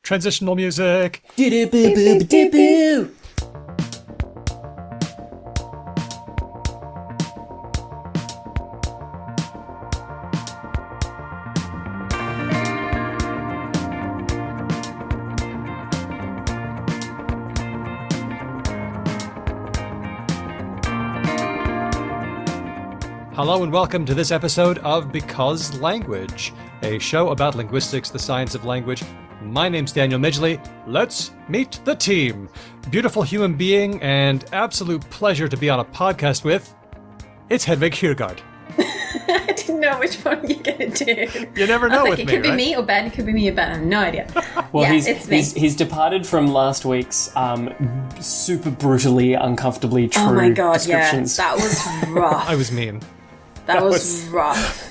Transitional music. Do-do-boo-boo-boo-boo. Hello and welcome to this episode of Because Language, a show about linguistics, the science of language. My name's Daniel Midgley. Let's meet the team. Beautiful human being and absolute pleasure to be on a podcast with. It's Hedvig Kiergaard. I didn't know which one you're going to do. You never know with me, it could be right? me or Ben. It could be me or Ben. I have no idea. Well, yeah, it's me. he's departed from last week's super brutally, uncomfortably true Oh my god, descriptions. yeah. That was rough. I was mean. That was rough.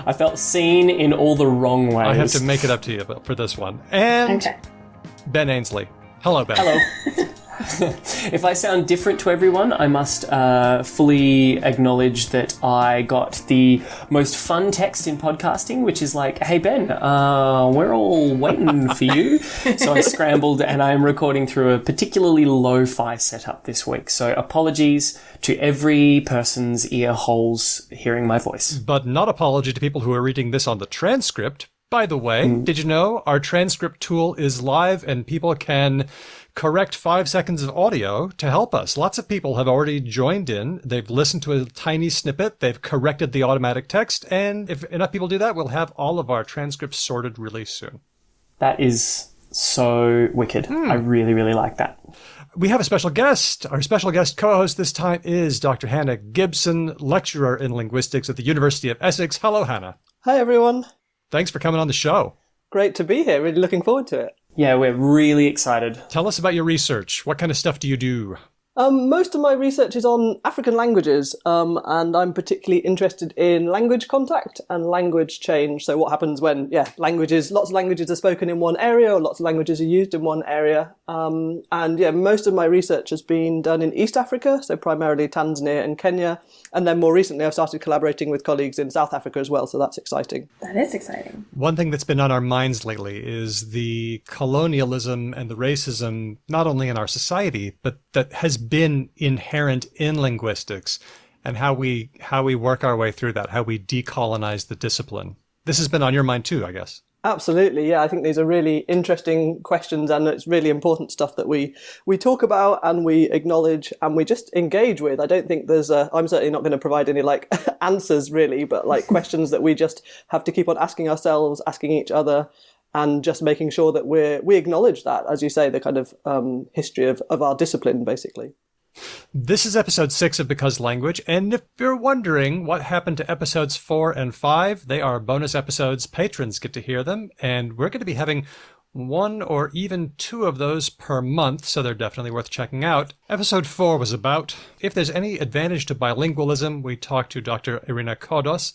I felt seen in all the wrong ways. I have to make it up to you for this one. And Okay. Ben Ainsley. Hello, Ben. Hello. If I sound different to everyone, I must fully acknowledge that I got the most fun text in podcasting, which is like, hey, Ben, we're all waiting for you. So I scrambled and I am recording through a particularly lo-fi setup this week. So apologies to every person's ear holes hearing my voice. But not apology to people who are reading this on the transcript. By the way, did you know our transcript tool is live and people can correct 5 seconds of audio to help us? Lots of people have already joined in. They've listened to a tiny snippet. They've corrected the automatic text. And if enough people do that, we'll have all of our transcripts sorted really soon. That is so wicked. I really, really like that. We have a special guest. Our special guest co-host this time is Dr. Hannah Gibson, lecturer in linguistics at the University of Essex. Hello, Hannah. Hi, everyone. Thanks for coming on the show. Great to be here. Really looking forward to it. Yeah, we're really excited. Tell us about your research. What kind of stuff do you do? Most of my research is on African languages, and I'm particularly interested in language contact and language change. So what happens when, lots of languages are spoken in one area, or lots of languages are used in one area. Most of my research has been done in East Africa, so primarily Tanzania and Kenya. And then more recently, I've started collaborating with colleagues in South Africa as well, so that's exciting. That is exciting. One thing that's been on our minds lately is the colonialism and the racism, not only in our society, but that has been inherent in linguistics, and how we work our way through that, how we decolonize the discipline. This has been on your mind too, I guess. Absolutely, yeah. I think these are really interesting questions, and it's really important stuff that we talk about and we acknowledge and we just engage with. I don't think I'm certainly not going to provide any answers really, but questions that we just have to keep on asking ourselves, asking each other, and just making sure that we acknowledge that, as you say, the kind of history of our discipline, basically. This is episode 6 of Because Language, and if you're wondering what happened to episodes 4 and 5, they are bonus episodes. Patrons get to hear them, and we're going to be having 1 or even 2 of those per month, so they're definitely worth checking out. Episode 4 was about if there's any advantage to bilingualism. We talked to Dr. Irina Kodos.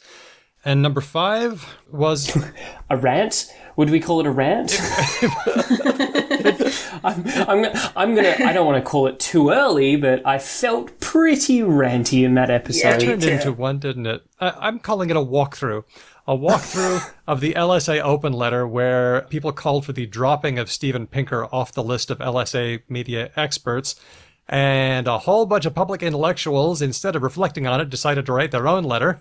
And number 5 was... A rant? Would we call it a rant? I don't want to call it too early, but I felt pretty ranty in that episode. It turned into one, didn't it? I'm calling it a walkthrough. A walkthrough of the LSA Open letter where people called for the dropping of Steven Pinker off the list of LSA media experts. And a whole bunch of public intellectuals, instead of reflecting on it, decided to write their own letter.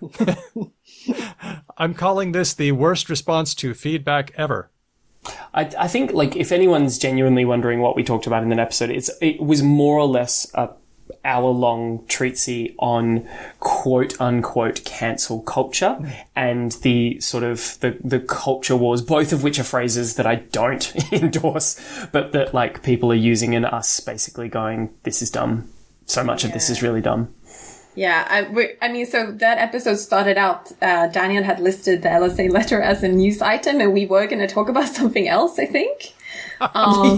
I'm calling this the worst response to feedback ever. I think, if anyone's genuinely wondering what we talked about in that episode, it was more or less a hour-long treatise on quote-unquote cancel culture and the sort of the culture wars, both of which are phrases that I don't endorse, but that people are using and us basically going, this is dumb. So much of this is really dumb. Yeah, so that episode started out, Daniel had listed the LSA letter as a news item, and we were going to talk about something else, I think. But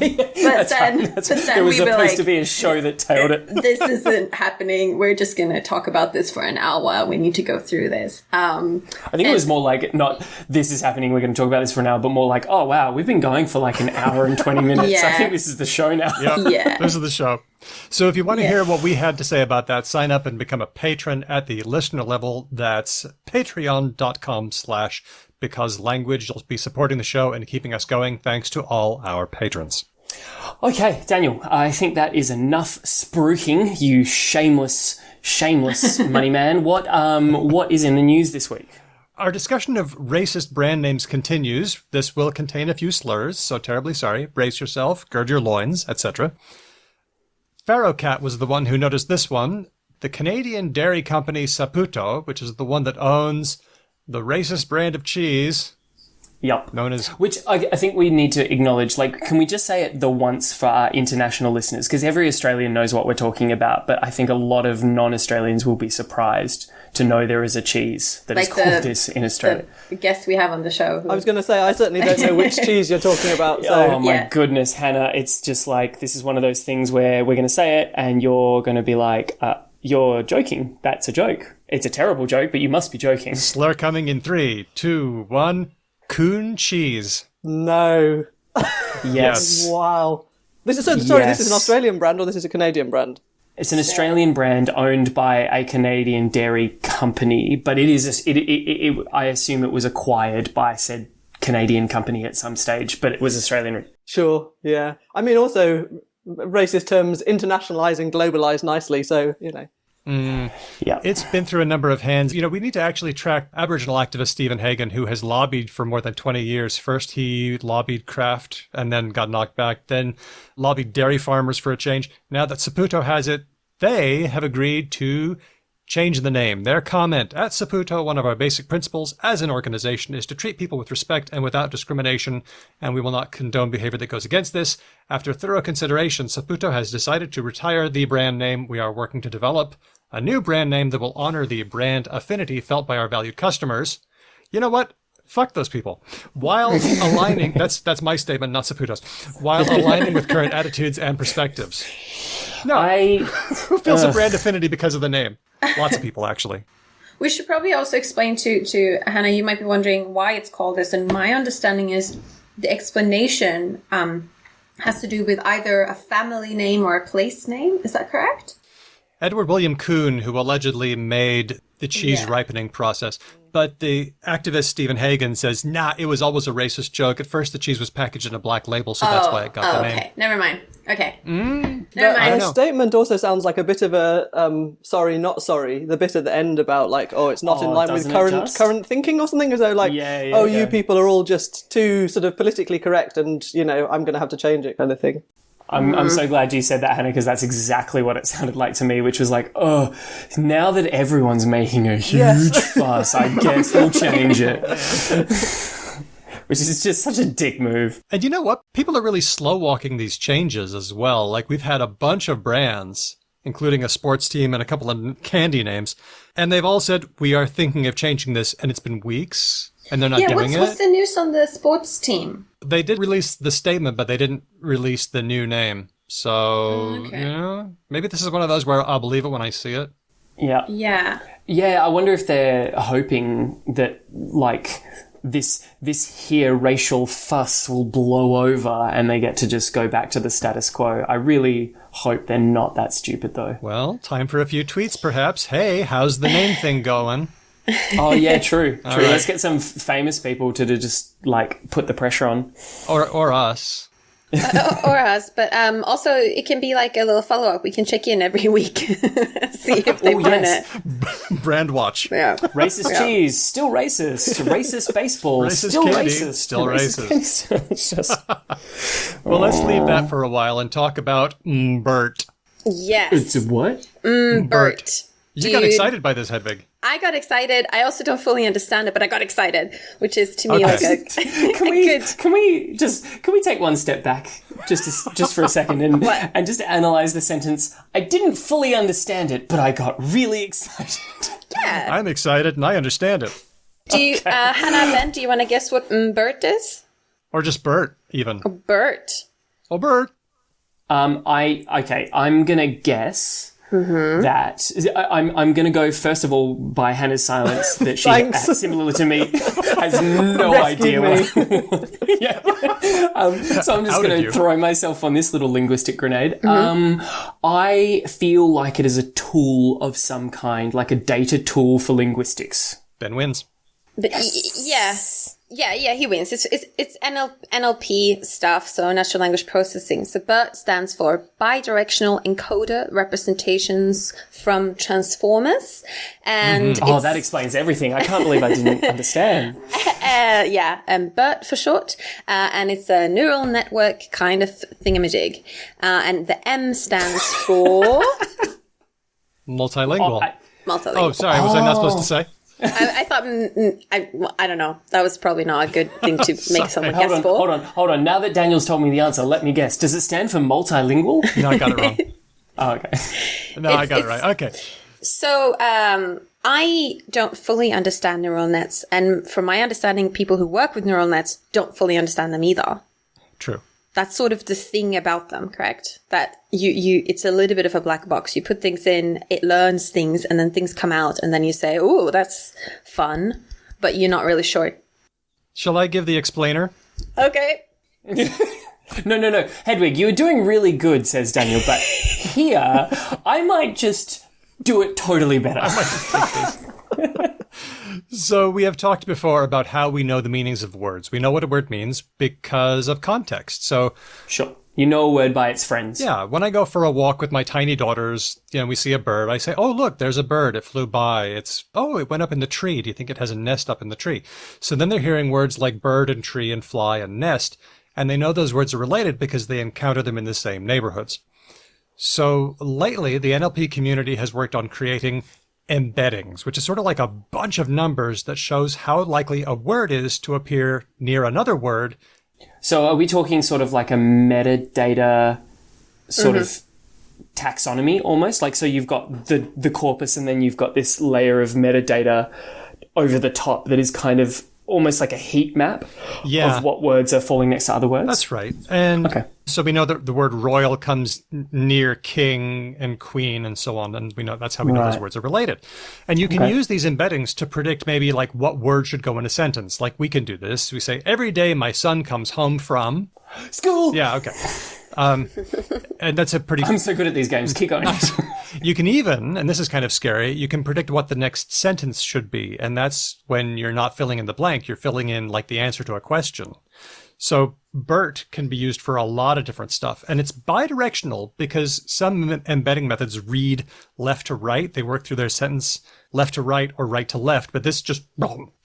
then there was supposed to be a show that tailed it. This isn't happening. We're just going to talk about this for an hour. We need to go through this. I think it was more not this is happening, we're going to talk about this for an hour, but more oh wow, we've been going for an hour and 20 minutes. Yeah. I think this is the show now. Yep. Yeah. This is the show. So if you want to hear what we had to say about that, sign up and become a patron at the listener level. That's patreon.com/ Because Language will be supporting the show and keeping us going thanks to all our patrons. Okay, Daniel, I think that is enough spruiking, you shameless money man. What is in the news this week? Our discussion of racist brand names continues. This will contain a few slurs, so terribly sorry. Brace yourself, gird your loins, etc. Pharaoh Cat was the one who noticed this one. The Canadian dairy company Saputo, which is the one that owns the racist brand of cheese, Yep. known as... Which I think we need to acknowledge. Like, can we just say it the once for our international listeners? Because every Australian knows what we're talking about, but I think a lot of non-Australians will be surprised to know there is a cheese that is called this in Australia. The guest we have on the show. I was going to say, I certainly don't know which cheese you're talking about. So. Oh my goodness, Hannah. It's just like, this is one of those things where we're going to say it and you're going to be like, you're joking. That's a joke. It's a terrible joke, but you must be joking. Slur coming in 3, 2, 1... Coon cheese. No. Yes. Wow. This is This is an Australian brand or this is a Canadian brand? It's an Australian brand owned by a Canadian dairy company, but it is. I assume it was acquired by said Canadian company at some stage, but it was Australian. Sure. Yeah. I mean, also racist terms internationalize and globalize nicely. So Yeah. It's been through a number of hands. We need to actually track Aboriginal activist Stephen Hagan, who has lobbied for more than 20 years. First, he lobbied Kraft and then got knocked back, then lobbied dairy farmers for a change. Now that Saputo has it, they have agreed to change the name. Their comment at Saputo, one of our basic principles as an organization is to treat people with respect and without discrimination, and we will not condone behavior that goes against this. After thorough consideration, Saputo has decided to retire the brand name. We are working to develop a new brand name that will honor the brand affinity felt by our valued customers. You know what? Fuck those people. While aligning, that's my statement, not Saputo's. While aligning with current attitudes and perspectives. No, who feels a brand affinity because of the name? Lots of people, actually. We should probably also explain to Hannah, you might be wondering why it's called this. And my understanding is the explanation has to do with either a family name or a place name. Is that correct? Edward William Kuhn, who allegedly made the cheese ripening process. But the activist Stephen Hagan says, nah, it was always a racist joke. At first, the cheese was packaged in a black label, so that's why it got the name. Okay, never mind. Okay. Never The mind. statement also sounds like a bit of a sorry, not sorry. The bit at the end about like, it's not in line with current thinking or something. As though like, you people are all just too sort of politically correct, and I'm going to have to change it, kind of thing. I'm so glad you said that, Hannah, because that's exactly what it sounded like to me, which was like, now that everyone's making a huge fuss, I guess we'll change it. Which is just such a dick move. And you know what? People are really slow walking these changes as well. Like, we've had a bunch of brands, including a sports team and a couple of candy names, and they've all said, we are thinking of changing this, and it's been weeks, and they're not doing it. What's the news on the sports team? They did release the statement, but they didn't release the new name. So, maybe this is one of those where I'll believe it when I see it. Yeah. Yeah. Yeah, I wonder if they're hoping that, like, this here racial fuss will blow over and they get to just go back to the status quo. I really hope they're not that stupid, though. Well, time for a few tweets, perhaps. Hey, how's the name thing going? Oh, yeah, true. All True. right. Let's get some famous people to just, like, put the pressure on. Or us. Or us, but also it can be like a little follow-up. We can check in every week, see if they find it. Brand watch. Yeah. Racist cheese, still racist. Racist baseball, Racist still candy, racist. still racist. It's just... Well, let's leave that for a while and talk about Bert. Yes. It's a what? Bert. You got excited by this, Hedvig. I got excited. I also don't fully understand it, but I got excited, which is to me like a Can we take one step back just for a second and just analyze the sentence? I didn't fully understand it, but I got really excited. Yeah. I'm excited and I understand it. Do you, Hannah, Ben, do you want to guess what Bert is? Or just Bert, even. Bert. Oh, Bert. I'm gonna guess that I'm gonna go first of all by Hannah's silence that she, similar to me, has no idea what. Yeah. So I'm just gonna throw myself on this little linguistic grenade. I feel like it is a tool of some kind, like a data tool for linguistics. Ben wins. But yeah, he wins. It's NLP stuff, so natural language processing. So BERT stands for bidirectional encoder representations from transformers, and that explains everything. I can't believe I didn't understand. BERT for short, and it's a neural network kind of thingamajig, and the M stands for multilingual. Multilingual. Oh, sorry, was I not supposed to say? I thought, I don't know. That was probably not a good thing to make someone guess for. Hold on. Now that Daniel's told me the answer, let me guess. Does it stand for multilingual? No, I got it wrong. Oh, okay. No, I got it right. Okay. So, I don't fully understand neural nets. And from my understanding, people who work with neural nets don't fully understand them either. True. That's sort of the thing about them, correct? That it's a little bit of a black box. You put things in, it learns things, and then things come out, and then you say, "Oh, that's fun," but you're not really sure. Shall I give the explainer? Okay. No. Hedwig, you were doing really good, says Daniel, but here, I might just do it totally better. So we have talked before about how we know the meanings of words. We know what a word means because of context. So sure. You know a word by its friends. Yeah. When I go for a walk with my tiny daughters, we see a bird. I say, "Oh, look, there's a bird. It flew by. It went up in the tree. Do you think it has a nest up in the tree?" So then they're hearing words like bird and tree and fly and nest, and they know those words are related because they encounter them in the same neighborhoods. So lately, the NLP community has worked on creating embeddings, which is sort of like a bunch of numbers that shows how likely a word is to appear near another word. So are we talking sort of like a metadata sort of taxonomy almost? Like, so you've got the corpus and then you've got this layer of metadata over the top that is kind of almost like a heat map of what words are falling next to other words? That's right. And so we know that the word royal comes near king and queen and so on, and that's how we know those words are related. And you can use these embeddings to predict maybe like what word should go in a sentence. Like we can do this. We say, "Every day my son comes home from school." Yeah, okay. And that's a pretty... I'm so good at these games. Keep going. You can even, and this is kind of scary, you can predict what the next sentence should be. And that's when you're not filling in the blank, you're filling in like the answer to a question. So BERT can be used for a lot of different stuff. And it's bidirectional because some embedding methods read left to right. They work through their sentence left to right or right to left. But this just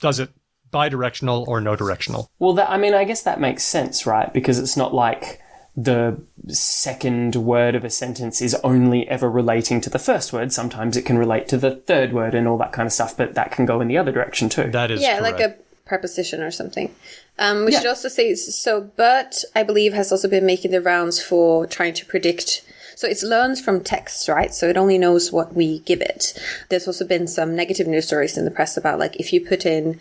does it bidirectional or no directional. Well, I guess that makes sense, right? Because it's not like the second word of a sentence is only ever relating to the first word. Sometimes it can relate to the third word and all that kind of stuff, but that can go in the other direction too. That is correct. Like a preposition or something. We should also say, so BERT, I believe, has also been making the rounds for trying to predict. So it learns from text, right? So it only knows what we give it. There's also been some negative news stories in the press about, like, if you put in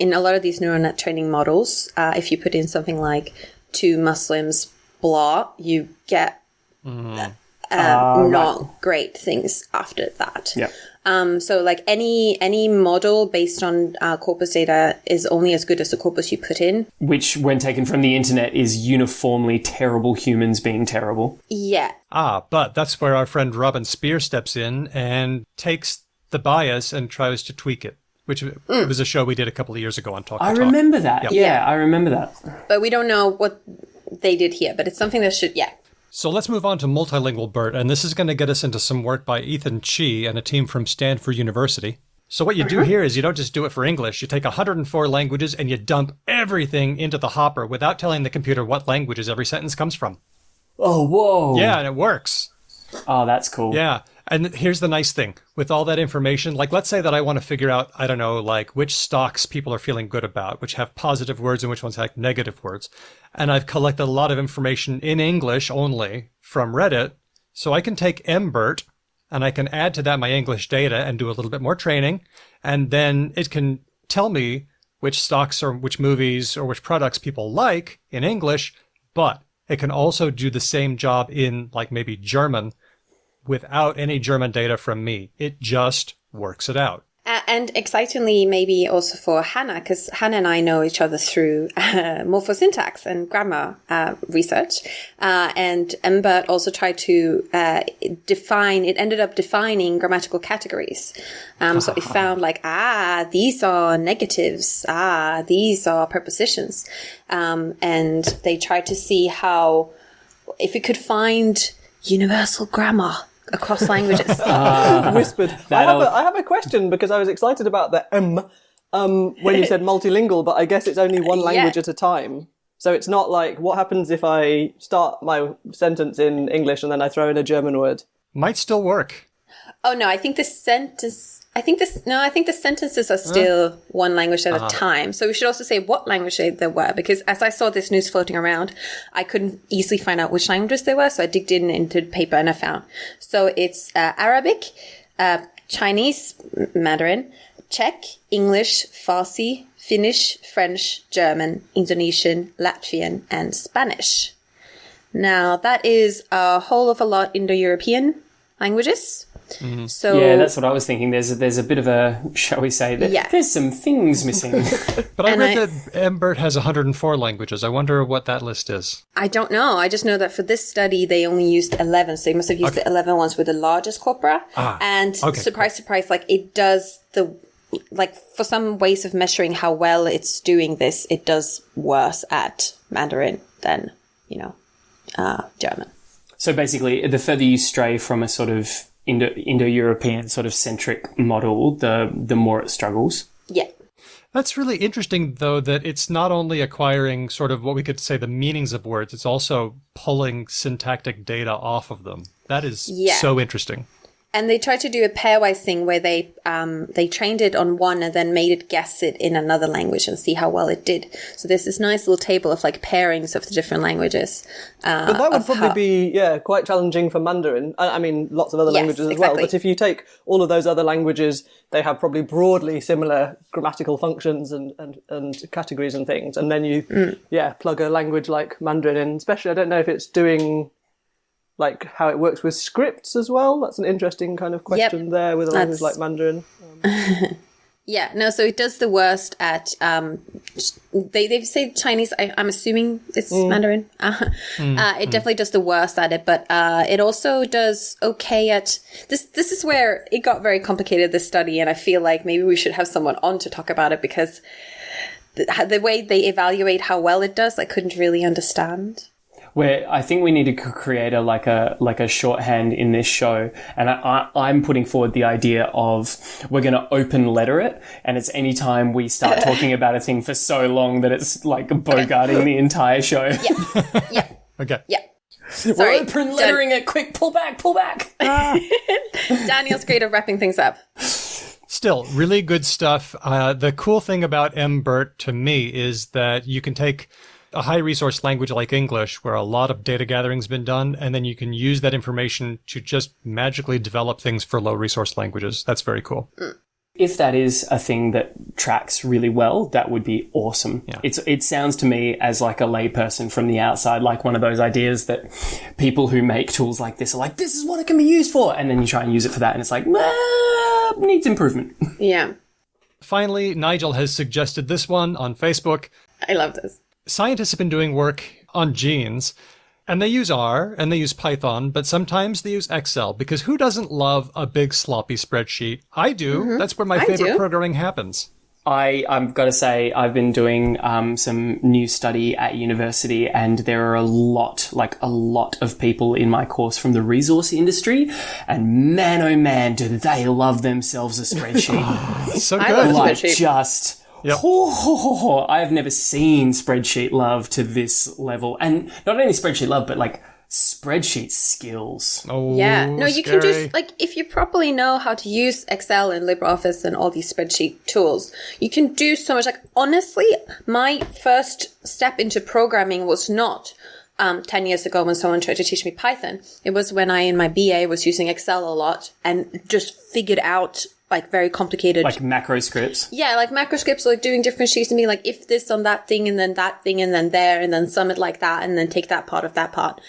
a lot of these neural net training models, if you put in something like two Muslims blah, you get not great things after that. Yeah. So like any model based on corpus data is only as good as the corpus you put in. Which, when taken from the internet, is uniformly terrible humans being terrible. Yeah. But that's where our friend Robin Spear steps in and takes the bias and tries to tweak it, which was a show we did a couple of years ago on Talk. I remember that. Yep. Yeah, I remember that. But we don't know what they did here, but it's something that should, So let's move on to multilingual BERT, and this is going to get us into some work by Ethan Chi and a team from Stanford University. So what you do here is you don't just do it for English. You take 104 languages and you dump everything into the hopper without telling the computer what languages every sentence comes from. Oh, whoa. Yeah, and it works. Oh, that's cool. Yeah. And here's the nice thing. With all that information, like let's say that I want to figure out, I don't know, like which stocks people are feeling good about, which have positive words and which ones have negative words. And I've collected a lot of information in English only from Reddit. So I can take MBERT and I can add to that my English data and do a little bit more training. And then it can tell me which stocks or which movies or which products people like in English, but it can also do the same job in like maybe German without any German data from me. It just works it out. And excitingly, maybe also for Hannah, because Hannah and I know each other through morphosyntax and grammar research. And Mbert also tried to it ended up defining grammatical categories. So it found like, these are negatives. These are prepositions. And they tried to see if it could find universal grammar across languages. Whispered. I have a question, because I was excited about the when you said multilingual, but I guess it's only one language at a time. So it's not like, what happens if I start my sentence in English and then I throw in a German word? Might still work. Oh no, I think the sentences are still one language at a time. So we should also say what language they were, because as I saw this news floating around, I couldn't easily find out which languages they were. So I digged into the paper and I found. So it's Arabic, Chinese, Mandarin, Czech, English, Farsi, Finnish, French, German, Indonesian, Latvian, and Spanish. Now that is a whole of a lot Indo-European languages. Mm-hmm. So yeah, that's what I was thinking. There's a bit of a, shall we say, there's some things missing. But I read that Mbert has 104 languages. I wonder what that list is. I don't know. I just know that for this study, they only used 11. So they must have used the 11 ones with the largest corpora. And surprise, surprise, like it does for some ways of measuring how well it's doing this, it does worse at Mandarin than, German. So basically, the further you stray from a sort of Indo-European sort of centric model, the more it struggles. Yeah. That's really interesting, though, that it's not only acquiring sort of what we could say the meanings of words, it's also pulling syntactic data off of them. That is so interesting. And they tried to do a pairwise thing where they trained it on one and then made it guess it in another language and see how well it did. So there's this nice little table of like pairings of the different languages. But that would probably be quite challenging for Mandarin. I mean, lots of other languages as well. But if you take all of those other languages, they have probably broadly similar grammatical functions and categories and things. And then you plug a language like Mandarin in. Especially, I don't know if it's doing like how it works with scripts as well. That's an interesting kind of question there with a language like Mandarin. So it does the worst at, they say Chinese, I'm assuming it's Mandarin. It definitely does the worst at it, but it also does okay at, this is where it got very complicated, this study, and I feel like maybe we should have someone on to talk about it, because the way they evaluate how well it does, I couldn't really understand. Where I think we need to create a shorthand in this show, and I'm putting forward the idea of we're going to open letter it, and it's any time we start talking about a thing for so long that it's like bogarting the entire show. Yeah. Okay. Yeah. We're open lettering it. Quick, pull back. Daniel's great at wrapping things up. Still, really good stuff. The cool thing about Mbert to me is that you can take a high resource language like English, where a lot of data gathering's been done, and then you can use that information to just magically develop things for low resource languages. That's very cool. If that is a thing that tracks really well, that would be awesome. Yeah. It sounds to me as like a layperson from the outside, like one of those ideas that people who make tools like this are like, this is what it can be used for. And then you try and use it for that, and it's like, needs improvement. Yeah. Finally, Nigel has suggested this one on Facebook. I love this. Scientists have been doing work on genes, and they use R and they use Python, but sometimes they use Excel, because who doesn't love a big sloppy spreadsheet? I do. Mm-hmm. That's where my favorite programming happens. I've got to say, I've been doing some new study at university, and there are a lot of people in my course from the resource industry, and man, oh man, do they love themselves a spreadsheet. So good. I love like, spreadsheet. just... Yep. I have never seen spreadsheet love to this level. And not only spreadsheet love, but like spreadsheet skills. Oh, yeah. No, you can scary. just, like, if you properly know how to use Excel and LibreOffice and all these spreadsheet tools, you can do so much. Like, honestly, my first step into programming was not 10 years ago when someone tried to teach me Python. It was when I, in my BA, was using Excel a lot and just figured out like very complicated, like macro scripts. Yeah, like macro scripts, like doing different sheets and being like, if this on that thing and then that thing and then there and then sum it like that and then take that part of that part.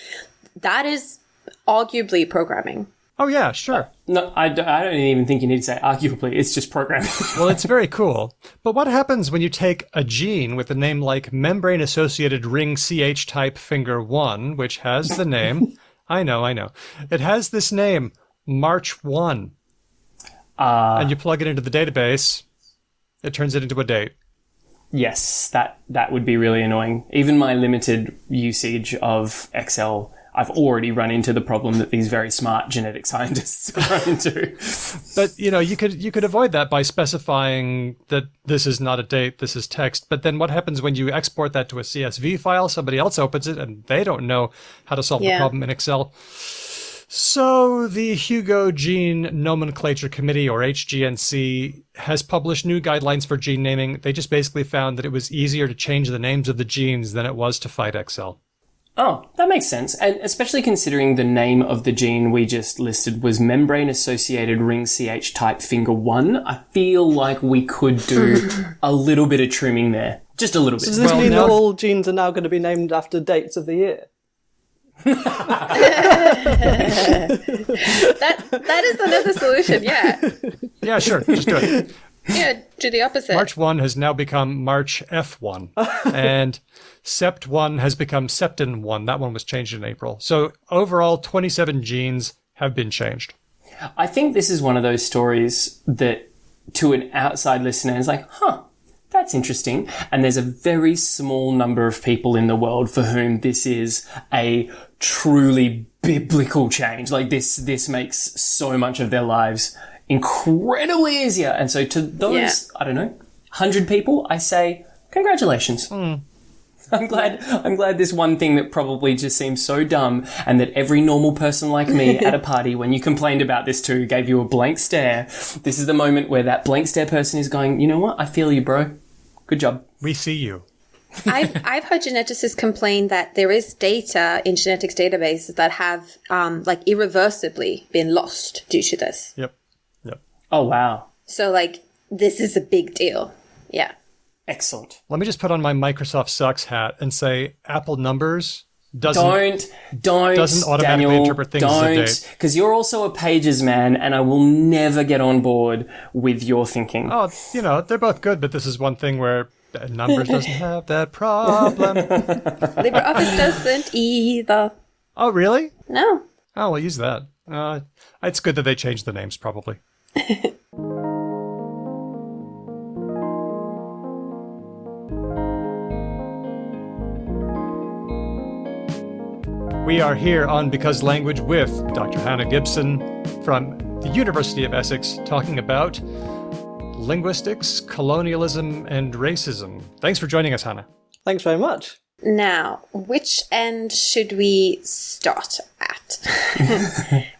That is arguably programming. Oh, yeah, sure. No, I don't even think you need to say arguably. It's just programming. Well, it's very cool. But what happens when you take a gene with a name like membrane-associated ring CH type finger 1, which has the name... I know. It has this name, March 1. And you plug it into the database, it turns it into a date. Yes, that would be really annoying. Even my limited usage of Excel, I've already run into the problem that these very smart genetic scientists have run into. But, you could avoid that by specifying that this is not a date, this is text. But then what happens when you export that to a CSV file? Somebody else opens it and they don't know how to solve the problem in Excel. So the Hugo Gene Nomenclature Committee, or HGNC, has published new guidelines for gene naming. They just basically found that it was easier to change the names of the genes than it was to fight Excel. Oh, that makes sense. And especially considering the name of the gene we just listed was membrane-associated ring CH type finger 1, I feel like we could do a little bit of trimming there. Just a little bit. So does this mean that all genes are now going to be named after dates of the year? that is another solution, yeah. Yeah, sure. Just do it. Yeah, do the opposite. March 1 has now become March F1. And Sept 1 has become Septin 1. That one was changed in April. So overall, 27 genes have been changed. I think this is one of those stories that to an outside listener is like, that's interesting. And there's a very small number of people in the world for whom this is a truly biblical change. Like this makes so much of their lives incredibly easier. And so to those, I don't know, 100 people, I say, congratulations. I'm glad this one thing that probably just seems so dumb and that every normal person like me at a party, when you complained about this too, gave you a blank stare. This is the moment where that blank stare person is going, you know what? I feel you, bro. Good job. We see you. I've heard geneticists complain that there is data in genetics databases that have irreversibly been lost due to this. Yep. Oh, wow. So this is a big deal. Yeah. Excellent. Let me just put on my Microsoft sucks hat and say Apple numbers doesn't automatically Daniel, interpret things as a date. Because you're also a Pages man, and I will never get on board with your thinking. Oh, they're both good, but this is one thing where numbers doesn't have that problem. LibreOffice doesn't either. Oh, really? No. Oh, we'll use that. It's good that they changed the names, probably. We are here on Because Language with Dr. Hannah Gibson from the University of Essex, talking about linguistics, colonialism, and racism. Thanks for joining us, Hannah. Thanks very much. Now, which end should we start at?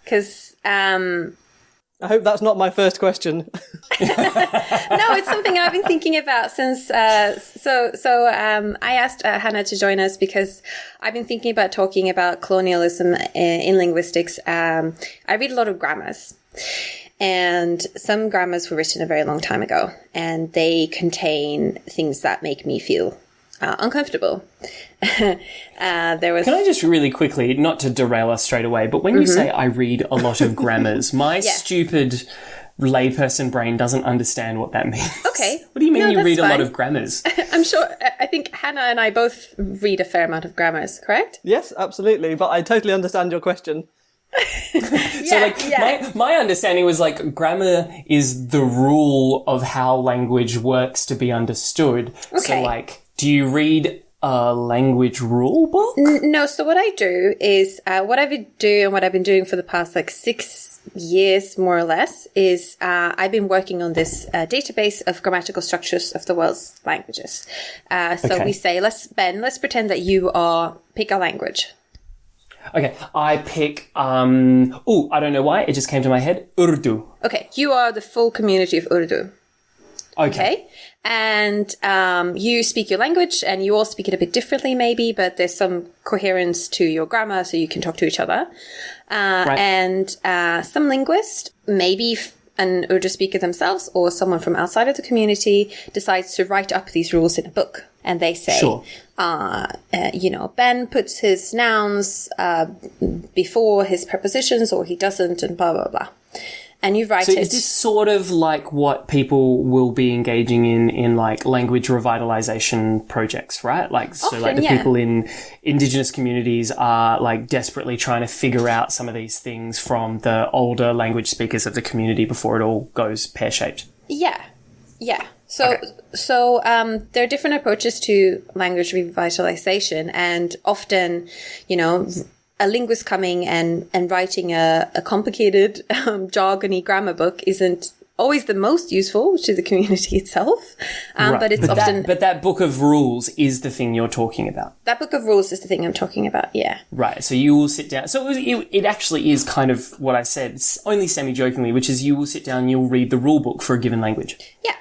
Because I hope that's not my first question. No, it's something I've been thinking about since. I asked Hannah to join us because I've been thinking about talking about colonialism in linguistics. I read a lot of grammars, and some grammars were written a very long time ago, and they contain things that make me feel uncomfortable. Can I just really quickly, not to derail us straight away, but when you say I read a lot of grammars, my stupid layperson brain doesn't understand what that means. Okay. What do you mean you read fine. a lot of grammars? I'm sure, I think Hannah and I both read a fair amount of grammars, correct? Yes, absolutely, but I totally understand your question. My understanding was grammar is the rule of how language works to be understood. Okay. So do you read a language rule book? No, so what I do is, what I've been doing for the past 6 years, more or less, is I've been working on this database of grammatical structures of the world's languages. So we say, let's pretend that you pick a language. Okay, I pick, I don't know why, it just came to my head, Urdu. Okay, you are the full community of Urdu. Okay. And you speak your language, and you all speak it a bit differently maybe, but there's some coherence to your grammar, so you can talk to each other. Right. And some linguist, maybe an Urdu speaker themselves or someone from outside of the community, decides to write up these rules in a book. And they say, Sure. Ben puts his nouns before his prepositions, or he doesn't, and blah, blah, blah. And you write So it. is this sort of like what people will be engaging in like language revitalization projects, right? Like, so Often, like the yeah. people in indigenous communities are like desperately trying to figure out some of these things from the older language speakers of the community before it all goes pear-shaped. Yeah. So there are different approaches to language revitalization, and often, a linguist coming and writing a complicated, jargony grammar book isn't always the most useful to the community itself. Right. But it's often... But that book of rules is the thing you're talking about. That book of rules is the thing I'm talking about, yeah. Right, so you will sit down. So it actually is kind of what I said, only semi-jokingly, which is you will sit down and you'll read the rule book for a given language. Yeah.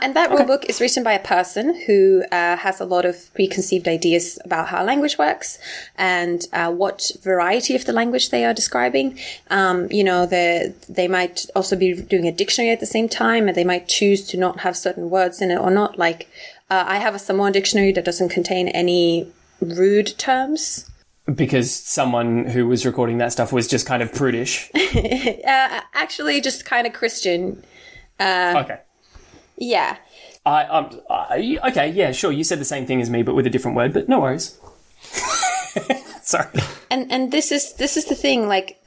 And that rule book is written by a person who has a lot of preconceived ideas about how language works and what variety of the language they are describing. They might also be doing a dictionary at the same time, and they might choose to not have certain words in it or not. Like, I have a Samoan dictionary that doesn't contain any rude terms. Because someone who was recording that stuff was just kind of prudish. Actually, just kind of Christian. Okay. Yeah. Okay, yeah, sure. You said the same thing as me, but with a different word, but no worries. Sorry. And this is the thing, like,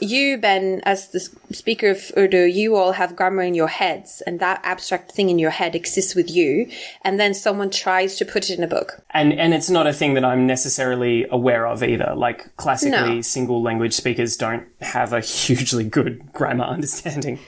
you, Ben, as the speaker of Urdu, you all have grammar in your heads, and that abstract thing in your head exists with you, and then someone tries to put it in a book. And it's not a thing that I'm necessarily aware of either. Like, classically, No. single language speakers don't have a hugely good grammar understanding.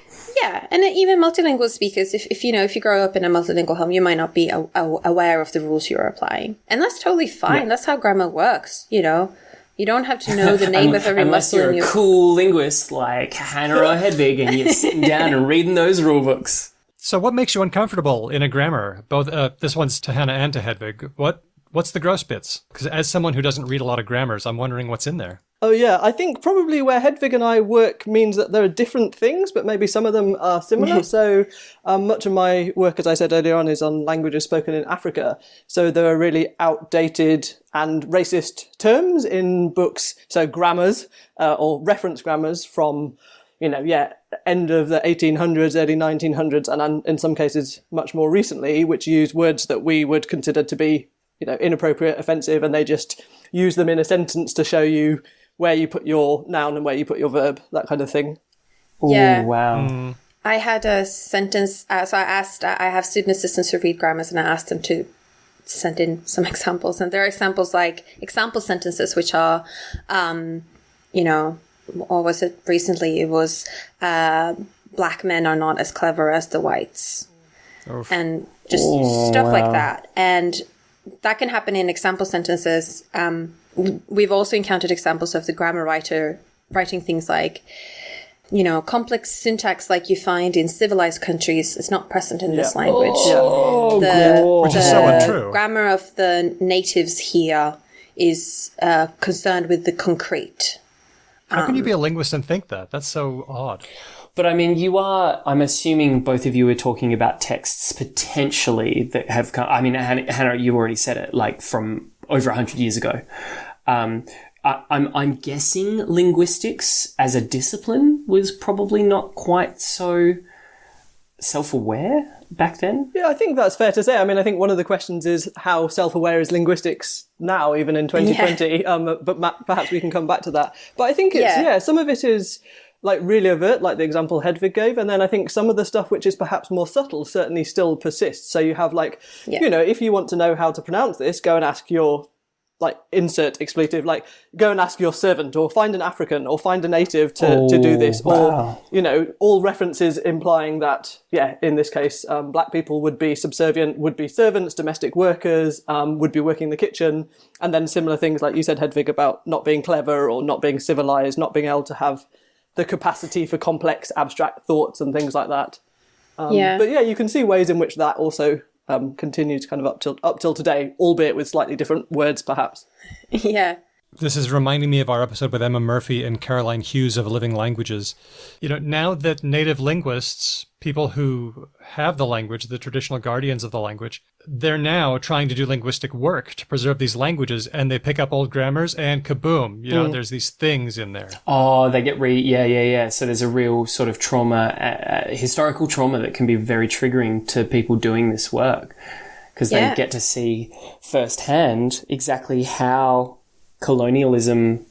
Yeah, and even multilingual speakers, if you grow up in a multilingual home, you might not be aware of the rules you're applying. And that's totally fine. Yeah. That's how grammar works, You don't have to know the name of every Unless muscle you're in a your... cool linguist like Hannah or Hedvig and you're sitting down and reading those rule books. So what makes you uncomfortable in a grammar? Both this one's to Hannah and to Hedvig. What's the gross bits? Because as someone who doesn't read a lot of grammars, I'm wondering what's in there. Oh yeah, I think probably where Hedvig and I work means that there are different things, but maybe some of them are similar. So much of my work, as I said earlier on, is on languages spoken in Africa. So there are really outdated and racist terms in books. So grammars or reference grammars from, end of the 1800s, early 1900s, and in some cases much more recently, which use words that we would consider to be, inappropriate, offensive, and they just use them in a sentence to show you where you put your noun and where you put your verb, that kind of thing. Yeah. Ooh, wow. I had a sentence, so I have student assistants who read grammars, and I asked them to send in some examples. And there are examples like example sentences, which are, or was it recently? It was, black men are not as clever as the whites. Oof. And just stuff like that. And that can happen in example sentences. We've also encountered examples of the grammar writer writing things like, complex syntax like you find in civilized countries is not present in this language. Which is so untrue. Grammar of the natives here is concerned with the concrete. How can you be a linguist and think that? That's so odd. But I mean, I'm assuming both of you are talking about texts potentially that have come, I mean, Hannah, you already said it, like from over 100 years ago. I'm guessing linguistics as a discipline was probably not quite so self-aware back then. Yeah, I think that's fair to say. I mean, I think one of the questions is how self-aware is linguistics now, even in 2020? Yeah. But perhaps we can come back to that. But I think it's, some of it is like really overt, like the example Hedvig gave. And then I think some of the stuff which is perhaps more subtle certainly still persists. So you have like, if you want to know how to pronounce this, go and ask your, like, insert expletive, like, go and ask your servant, or find an African, or find a native to do this. Wow. Or, all references implying that, in this case, black people would be subservient, would be servants, domestic workers, would be working in the kitchen. And then similar things, like you said, Hedvig, about not being clever or not being civilized, not being able to have the capacity for complex, abstract thoughts and things like that. But you can see ways in which that also continues kind of up till today, albeit with slightly different words, perhaps. Yeah. This is reminding me of our episode with Emma Murphy and Caroline Hughes of Living Languages. Now that native linguists, people who have the language, the traditional guardians of the language, they're now trying to do linguistic work to preserve these languages, and they pick up old grammars and kaboom, there's these things in there. Oh, they get yeah. So there's a real sort of trauma, historical trauma that can be very triggering to people doing this work, because they get to see firsthand exactly how colonialism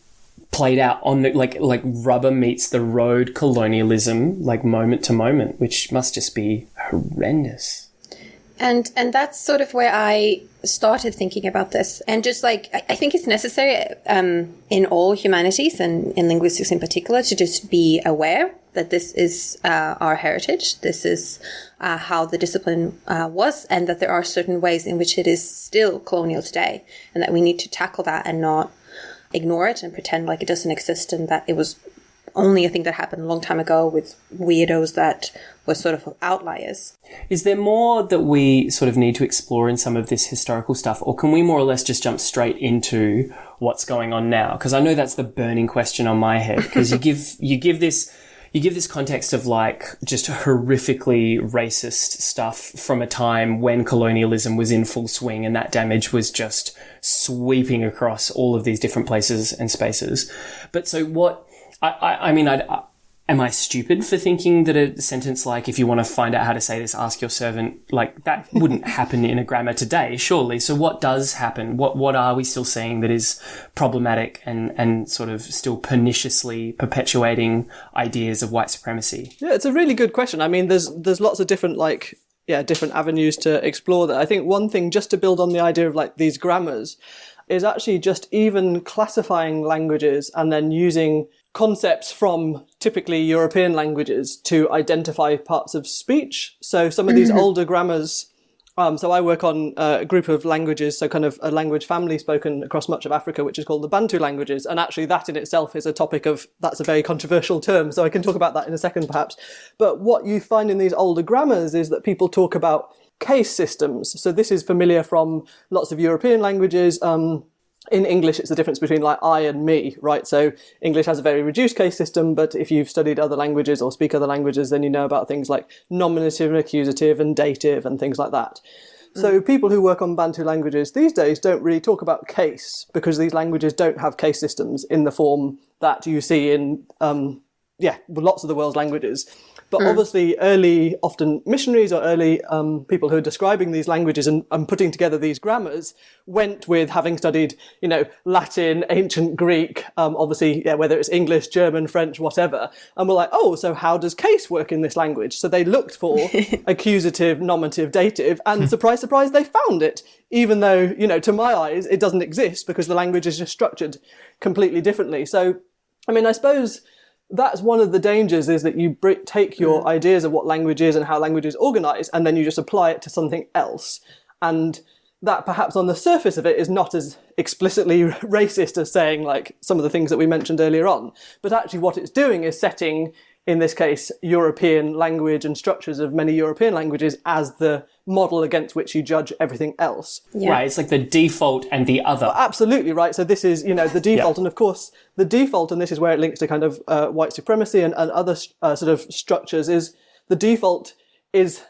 played out on the, like rubber meets the road colonialism, like moment to moment, which must just be horrendous. And that's sort of where I started thinking about this. And just like, I think it's necessary in all humanities and in linguistics in particular to just be aware that this is our heritage. This is how the discipline was, and that there are certain ways in which it is still colonial today, and that we need to tackle that and not ignore it and pretend like it doesn't exist and that it was only a thing that happened a long time ago with weirdos that were sort of outliers. Is there more that we sort of need to explore in some of this historical stuff, or can we more or less just jump straight into what's going on now? Because I know that's the burning question on my head, because you give this context of like just horrifically racist stuff from a time when colonialism was in full swing and that damage was just sweeping across all of these different places and spaces. But so what, I mean, am I stupid for thinking that a sentence like, if you want to find out how to say this, ask your servant, like that wouldn't happen in a grammar today, surely? So what does happen? What are we still seeing that is problematic and sort of still perniciously perpetuating ideas of white supremacy? Yeah, it's a really good question. I mean, there's lots of different different avenues to explore that. I think one thing, just to build on the idea of like these grammars, is actually just even classifying languages and then using concepts from typically European languages to identify parts of speech. So some of these older grammars, so I work on a group of languages, so kind of a language family spoken across much of Africa, which is called the Bantu languages. And actually that in itself is a topic that's a very controversial term. So I can talk about that in a second perhaps. But what you find in these older grammars is that people talk about case systems. So this is familiar from lots of European languages. In English, it's the difference between like I and me, right? So English has a very reduced case system, but if you've studied other languages or speak other languages, then you know about things like nominative and accusative and dative and things like that. So people who work on Bantu languages these days don't really talk about case, because these languages don't have case systems in the form that you see in, lots of the world's languages. But obviously early, often missionaries or early people who are describing these languages and putting together these grammars went with having studied, Latin, ancient Greek, obviously, whether it's English, German, French, whatever. And we're like, oh, so how does case work in this language? So they looked for accusative, nominative, dative, and surprise, surprise, they found it. Even though, to my eyes, it doesn't exist because the language is just structured completely differently. So, I mean, I suppose that's one of the dangers, is that you take your ideas of what language is and how language is organized, and then you just apply it to something else. And that perhaps on the surface of it is not as explicitly racist as saying like some of the things that we mentioned earlier on. But actually what it's doing is setting, in this case, European language and structures of many European languages as the model against which you judge everything else. Yeah. Right, it's like the default and the other. Well, absolutely, right. So this is, the default. And of course, the default, and this is where it links to kind of white supremacy and other sort of structures, is the default is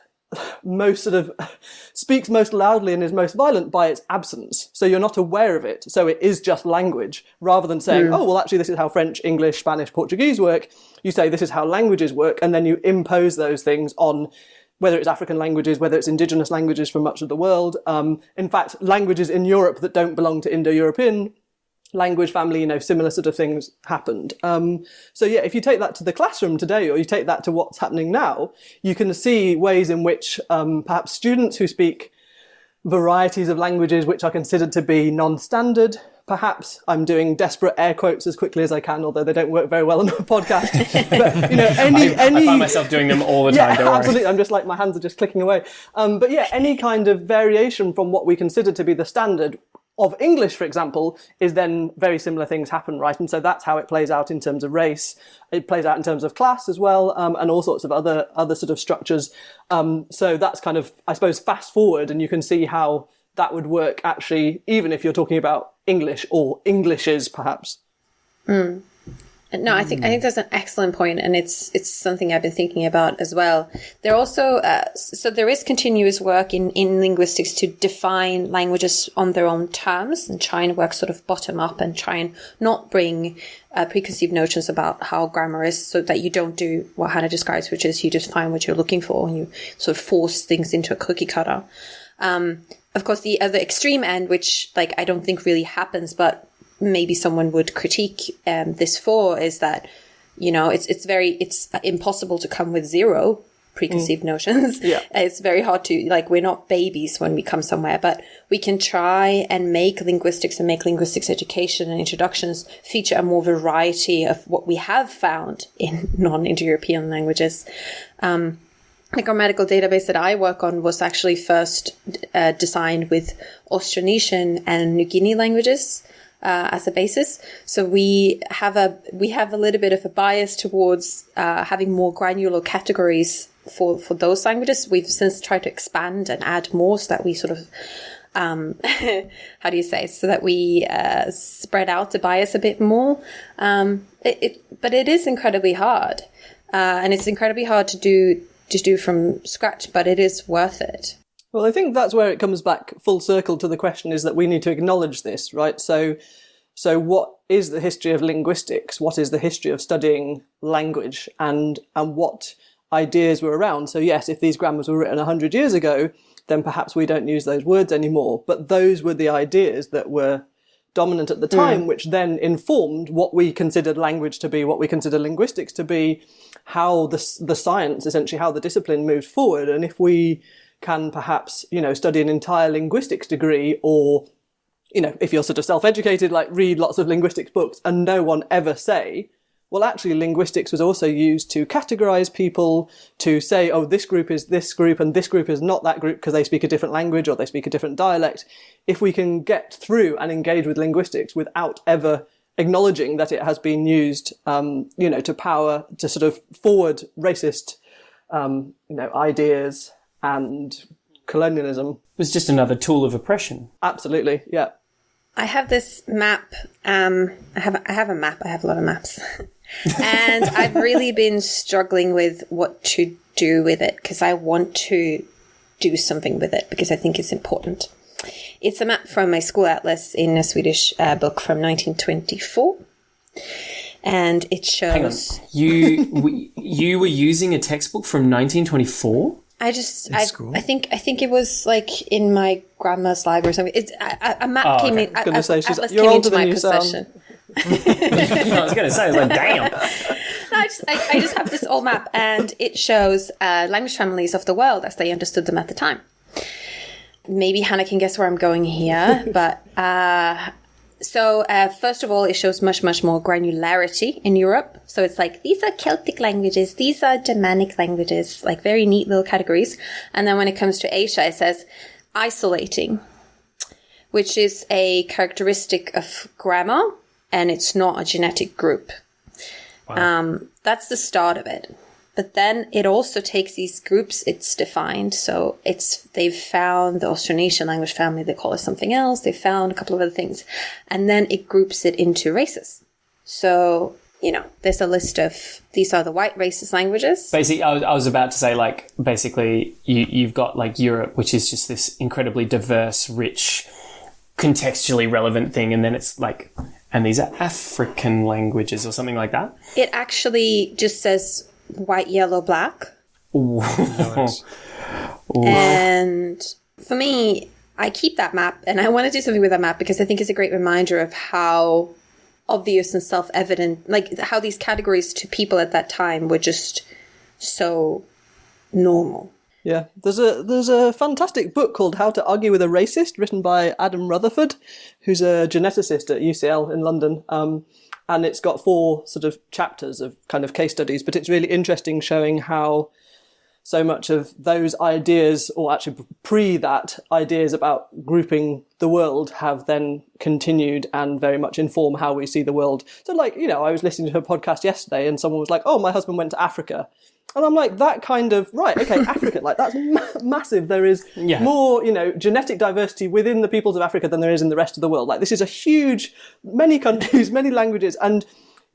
speaks most loudly and is most violent by its absence. So you're not aware of it. So it is just language, rather than saying, oh, well, actually, this is how French, English, Spanish, Portuguese work. You say this is how languages work, and then you impose those things on whether it's African languages, whether it's indigenous languages from much of the world. In fact, languages in Europe that don't belong to Indo-European language family, similar sort of things happened. If you take that to the classroom today, or you take that to what's happening now, you can see ways in which perhaps students who speak varieties of languages which are considered to be non-standard, perhaps, I'm doing desperate air quotes as quickly as I can, although they don't work very well on a podcast. But, I find myself doing them all the time, don't worry. Absolutely. I'm just like, my hands are just clicking away. Any kind of variation from what we consider to be the standard of English, for example, is then very similar things happen, right? And so that's how it plays out in terms of race. It plays out in terms of class as well, and all sorts of other sort of structures. So that's kind of, I suppose, fast forward, and you can see how that would work actually, even if you're talking about English or Englishes, perhaps. And No, I think that's an excellent point, and it's something I've been thinking about as well. There also so there is continuous work in linguistics to define languages on their own terms and try and work sort of bottom up and try and not bring preconceived notions about how grammar is, so that you don't do what Hannah describes, which is you just find what you're looking for and you sort of force things into a cookie cutter. Of course, the other extreme end, which like I don't think really happens, but maybe someone would critique this for, is that, you know, it's impossible to come with zero preconceived notions. Yeah. It's very hard to, like, we're not babies when we come somewhere, but we can try and make linguistics education and introductions feature a more variety of what we have found in non-Indo-European languages. The grammatical database that I work on was actually first designed with Austronesian and New Guinea languages as a basis. So we have a little bit of a bias towards having more granular categories for those languages. We've since tried to expand and add more so that we sort of how do you say, so that we spread out the bias a bit more. But it is incredibly hard, and it's incredibly hard to do from scratch, but it is worth it. Well, I think that's where it comes back full circle to the question, is that we need to acknowledge this, right? So what is the history of linguistics? What is the history of studying language, and what ideas were around? So yes, if these grammars were written 100 years ago, then perhaps we don't use those words anymore. But those were the ideas that were dominant at the time, which then informed what we considered language to be, what we consider linguistics to be, how the science, essentially how the discipline moved forward. And if we can perhaps, you know, study an entire linguistics degree, or, you know, if you're sort of self-educated, like read lots of linguistics books and no one ever say, well, actually linguistics was also used to categorize people, to say, oh, this group is this group and this group is not that group because they speak a different language or they speak a different dialect. If we can get through and engage with linguistics without ever acknowledging that it has been used, you know, to sort of forward racist, you know, ideas and colonialism. It was just another tool of oppression. Absolutely, yeah. I have this map. I have a map. I have a lot of maps. And I've really been struggling with what to do with it, because I want to do something with it because I think it's important. It's a map from my school atlas in a Swedish book from 1924. And it shows... Hang on. You were using a textbook from 1924? I think it was like in my grandma's library or something. It's a map came in. Atlas came into my possession. I was going to say, I was like, damn. No, I just have this old map, and it shows language families of the world as they understood them at the time. Maybe Hannah can guess where I'm going here, but so first of all, it shows much more granularity in Europe. So it's like, these are Celtic languages, these are Germanic languages, like very neat little categories. And then when it comes to Asia, it says isolating, which is a characteristic of grammar, and it's not a genetic group. Wow. That's the start of it. But then it also takes these groups it's defined. So they've found the Austronesian language family, they call it something else. They found a couple of other things. And then it groups it into races. So, you know, there's a list of, these are the white racist languages. Basically, I was about to say, like, basically you've got like Europe, which is just this incredibly diverse, rich, contextually relevant thing. And then it's like, and these are African languages or something like that. It actually just says white, yellow, black. Ooh. Nice. And for me, I keep that map, and I want to do something with that map because I think it's a great reminder of how obvious and self-evident, like how these categories to people at that time were just so normal. Yeah, there's a fantastic book called How to Argue with a Racist, written by Adam Rutherford, who's a geneticist at UCL in London. And it's got 4 sort of chapters of kind of case studies, but it's really interesting, showing how so much of those ideas, or actually pre that, ideas about grouping the world have then continued and very much inform how we see the world. So like, you know, I was listening to a podcast yesterday and someone was like, oh, my husband went to Africa. And I'm like, that kind of, right, okay, Africa, like that's massive. There is more, you know, genetic diversity within the peoples of Africa than there is in the rest of the world. Like this is a huge, many countries, many languages. And,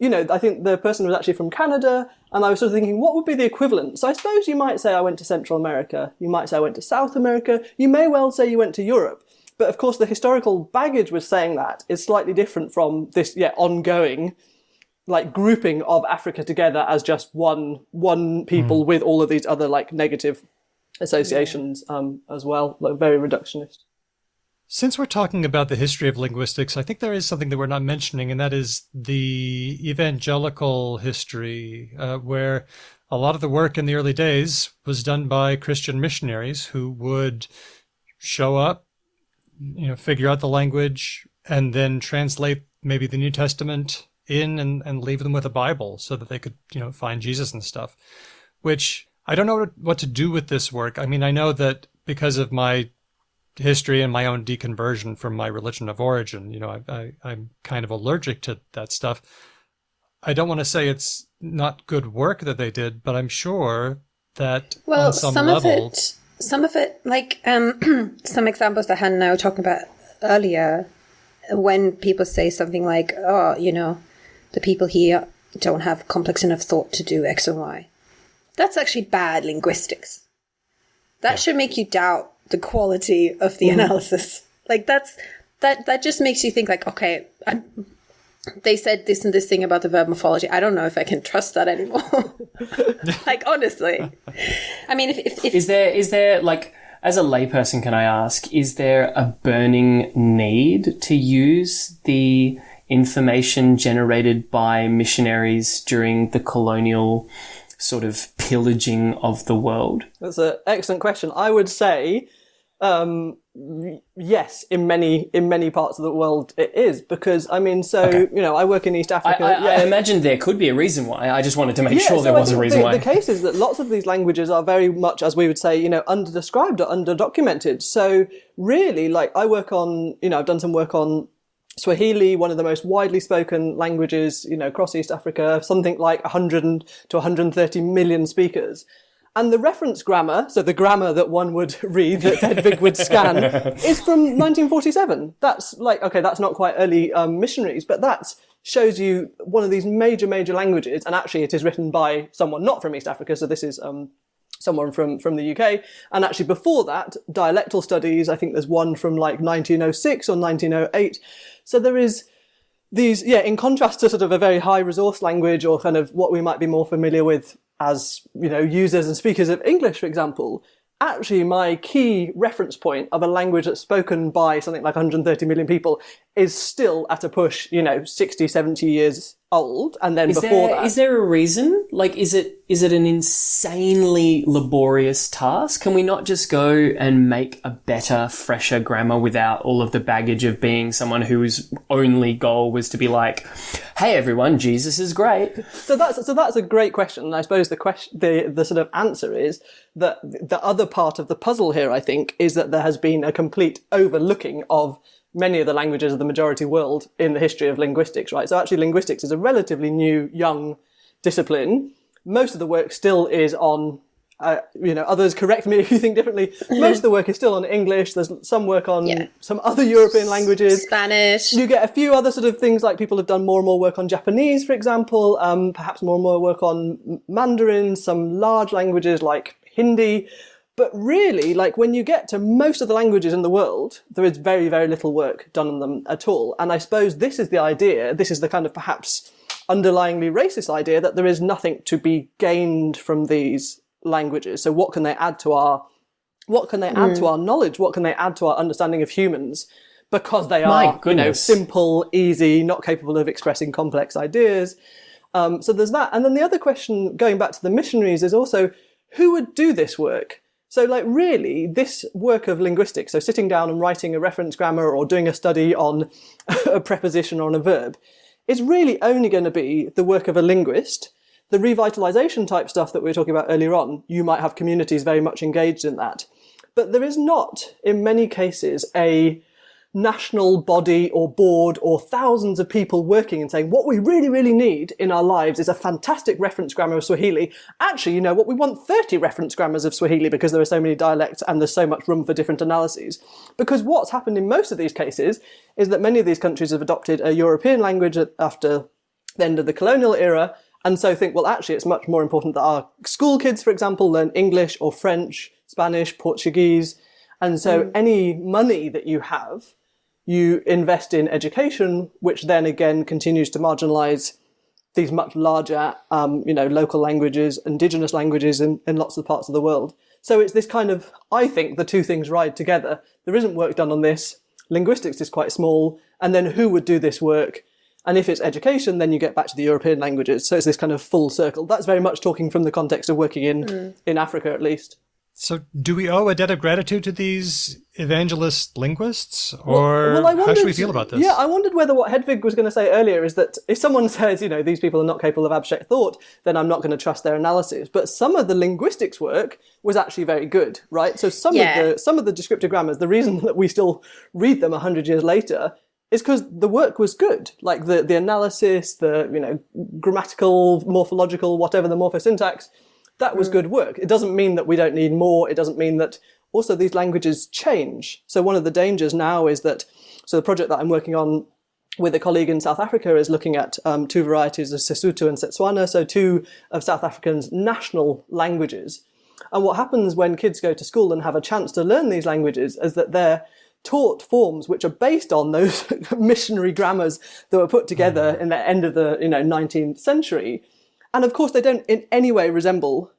I think the person was actually from Canada, and I was sort of thinking, what would be the equivalent? So I suppose you might say I went to Central America, you might say I went to South America, you may well say you went to Europe. But of course, the historical baggage with saying that is slightly different from this, ongoing, like, grouping of Africa together as just one people with all of these other, like, negative associations as well, like, very reductionist. Since we're talking about the history of linguistics, I think there is something that we're not mentioning, and that is the evangelical history, where a lot of the work in the early days was done by Christian missionaries who would show up, figure out the language, and then translate maybe the New Testament in and leave them with a Bible so that they could, find Jesus and stuff, which I don't know what to do with this work. I mean, I know that because of my history and my own deconversion from my religion of origin, I'm kind of allergic to that stuff. I don't want to say it's not good work that they did, but I'm sure that on some level... Some of it, like some examples that Hannah and I were talking about earlier, when people say something like, the people here don't have complex enough thought to do X and Y. That's actually bad linguistics. That should make you doubt the quality of the analysis. Like that just makes you think like, okay, they said this and this thing about the verb morphology. I don't know if I can trust that anymore. Like, honestly. I mean, if Is there like, as a layperson, can I ask, is there a burning need to use the information generated by missionaries during the colonial sort of pillaging of the world? That's an excellent question. I would say, yes, in many parts of the world it is, because I mean, I work in East Africa. I imagine there could be a reason why. I just wanted to make sure there was a reason why. The case is that lots of these languages are very much, as we would say, underdescribed or underdocumented. So really, like, I work on, I've done some work on Swahili, one of the most widely spoken languages, across East Africa, something like 100 to 130 million speakers. And the reference grammar, so the grammar that one would read, that Hedvig would scan, is from 1947. That's like, okay, that's not quite early missionaries, but that shows you one of these major languages, and actually it is written by someone not from East Africa, so this is someone from the UK. And actually before that, dialectal studies, I think there's one from like 1906 or 1908. So there is these, in contrast to sort of a very high resource language, or kind of what we might be more familiar with as, users and speakers of English, for example, actually my key reference point of a language that's spoken by something like 130 million people is still at a push, 60, 70 years old. And then Is there a reason? Like, is it an insanely laborious task? Can we not just go and make a better, fresher grammar without all of the baggage of being someone whose only goal was to be like, hey everyone, Jesus is great? So that's a great question. And I suppose the sort of answer is that the other part of the puzzle here, I think, is that there has been a complete overlooking of many of the languages of the majority world in the history of linguistics, right? So actually linguistics is a relatively new, young discipline. Most of the work still is on, others correct me if you think differently. Most of the work is still on English. There's some work on some other European languages. Spanish. You get a few other sort of things, like people have done more and more work on Japanese, for example, perhaps more and more work on Mandarin, some large languages like Hindi. But really, like, when you get to most of the languages in the world, there is very, very little work done on them at all. And I suppose this is the idea, this is the kind of perhaps underlyingly racist idea, that there is nothing to be gained from these languages. So what can they add to our knowledge? What can they add to our understanding of humans? Because they are, simple, easy, not capable of expressing complex ideas. So there's that. And then the other question, going back to the missionaries, is also, who would do this work? So, like, really, this work of linguistics, so sitting down and writing a reference grammar or doing a study on a preposition or on a verb, is really only going to be the work of a linguist. The revitalization type stuff that we were talking about earlier on, you might have communities very much engaged in that. But there is not, in many cases, a national body or board or thousands of people working and saying, what we really, really need in our lives is a fantastic reference grammar of Swahili. Actually, you know what, we want 30 reference grammars of Swahili because there are so many dialects and there's so much room for different analyses. Because what's happened in most of these cases is that many of these countries have adopted a European language after the end of the colonial era, and so think, well, actually, it's much more important that our school kids, for example, learn English or French, Spanish, Portuguese. And so any money that you have, you invest in education, which then again continues to marginalize these much larger, local languages, indigenous languages in lots of parts of the world. So it's this kind of, I think the two things ride together. There isn't work done on this. Linguistics is quite small. And then who would do this work? And if it's education, then you get back to the European languages. So it's this kind of full circle. That's very much talking from the context of working in Africa, at least. So do we owe a debt of gratitude to these evangelist linguists? Or how should we feel about this? Yeah, I wondered whether what Hedvig was going to say earlier is that if someone says, these people are not capable of abstract thought, then I'm not going to trust their analysis. But some of the linguistics work was actually very good, right? So some of the descriptive grammars, the reason that we still read them 100 years later is because the work was good. Like the analysis, the grammatical, morphological, whatever the morphosyntax, that was good work. It doesn't mean that we don't need more. It doesn't mean that also these languages change. So one of the dangers now is that, so the project that I'm working on with a colleague in South Africa is looking at two varieties of Sesotho and Setswana, so two of South Africa's national languages. And what happens when kids go to school and have a chance to learn these languages is that they're taught forms which are based on those missionary grammars that were put together in the end of the 19th century. And of course, they don't in any way resemble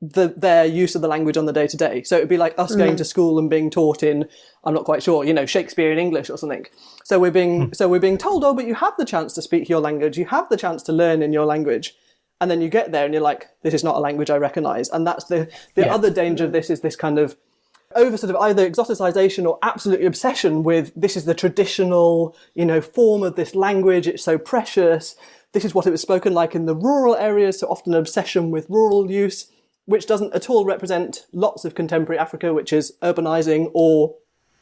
their use of the language on the day-to-day. So it'd be like us going to school and being taught in, I'm not quite sure, Shakespeare in English or something. So we're being told, oh, but you have the chance to speak your language. You have the chance to learn in your language. And then you get there and you're like, this is not a language I recognize. And that's the other danger of this, is this kind of over sort of either exoticization or absolute obsession with this is the traditional, form of this language. It's so precious. This is what it was spoken like in the rural areas. So often an obsession with rural use, which doesn't at all represent lots of contemporary Africa, which is urbanizing or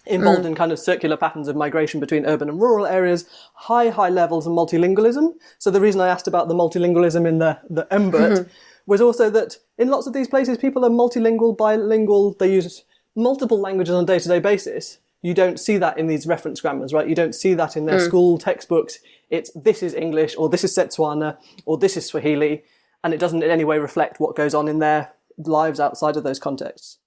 involved in kind of circular patterns of migration between urban and rural areas, high levels of multilingualism. So the reason I asked about the multilingualism in the Umbert was also that in lots of these places, people are multilingual, bilingual. They use multiple languages on a day-to-day basis. You don't see that in these reference grammars, right? You don't see that in their school textbooks. It's this is English, or this is Setswana, or this is Swahili, and it doesn't in any way reflect what goes on in their lives outside of those contexts.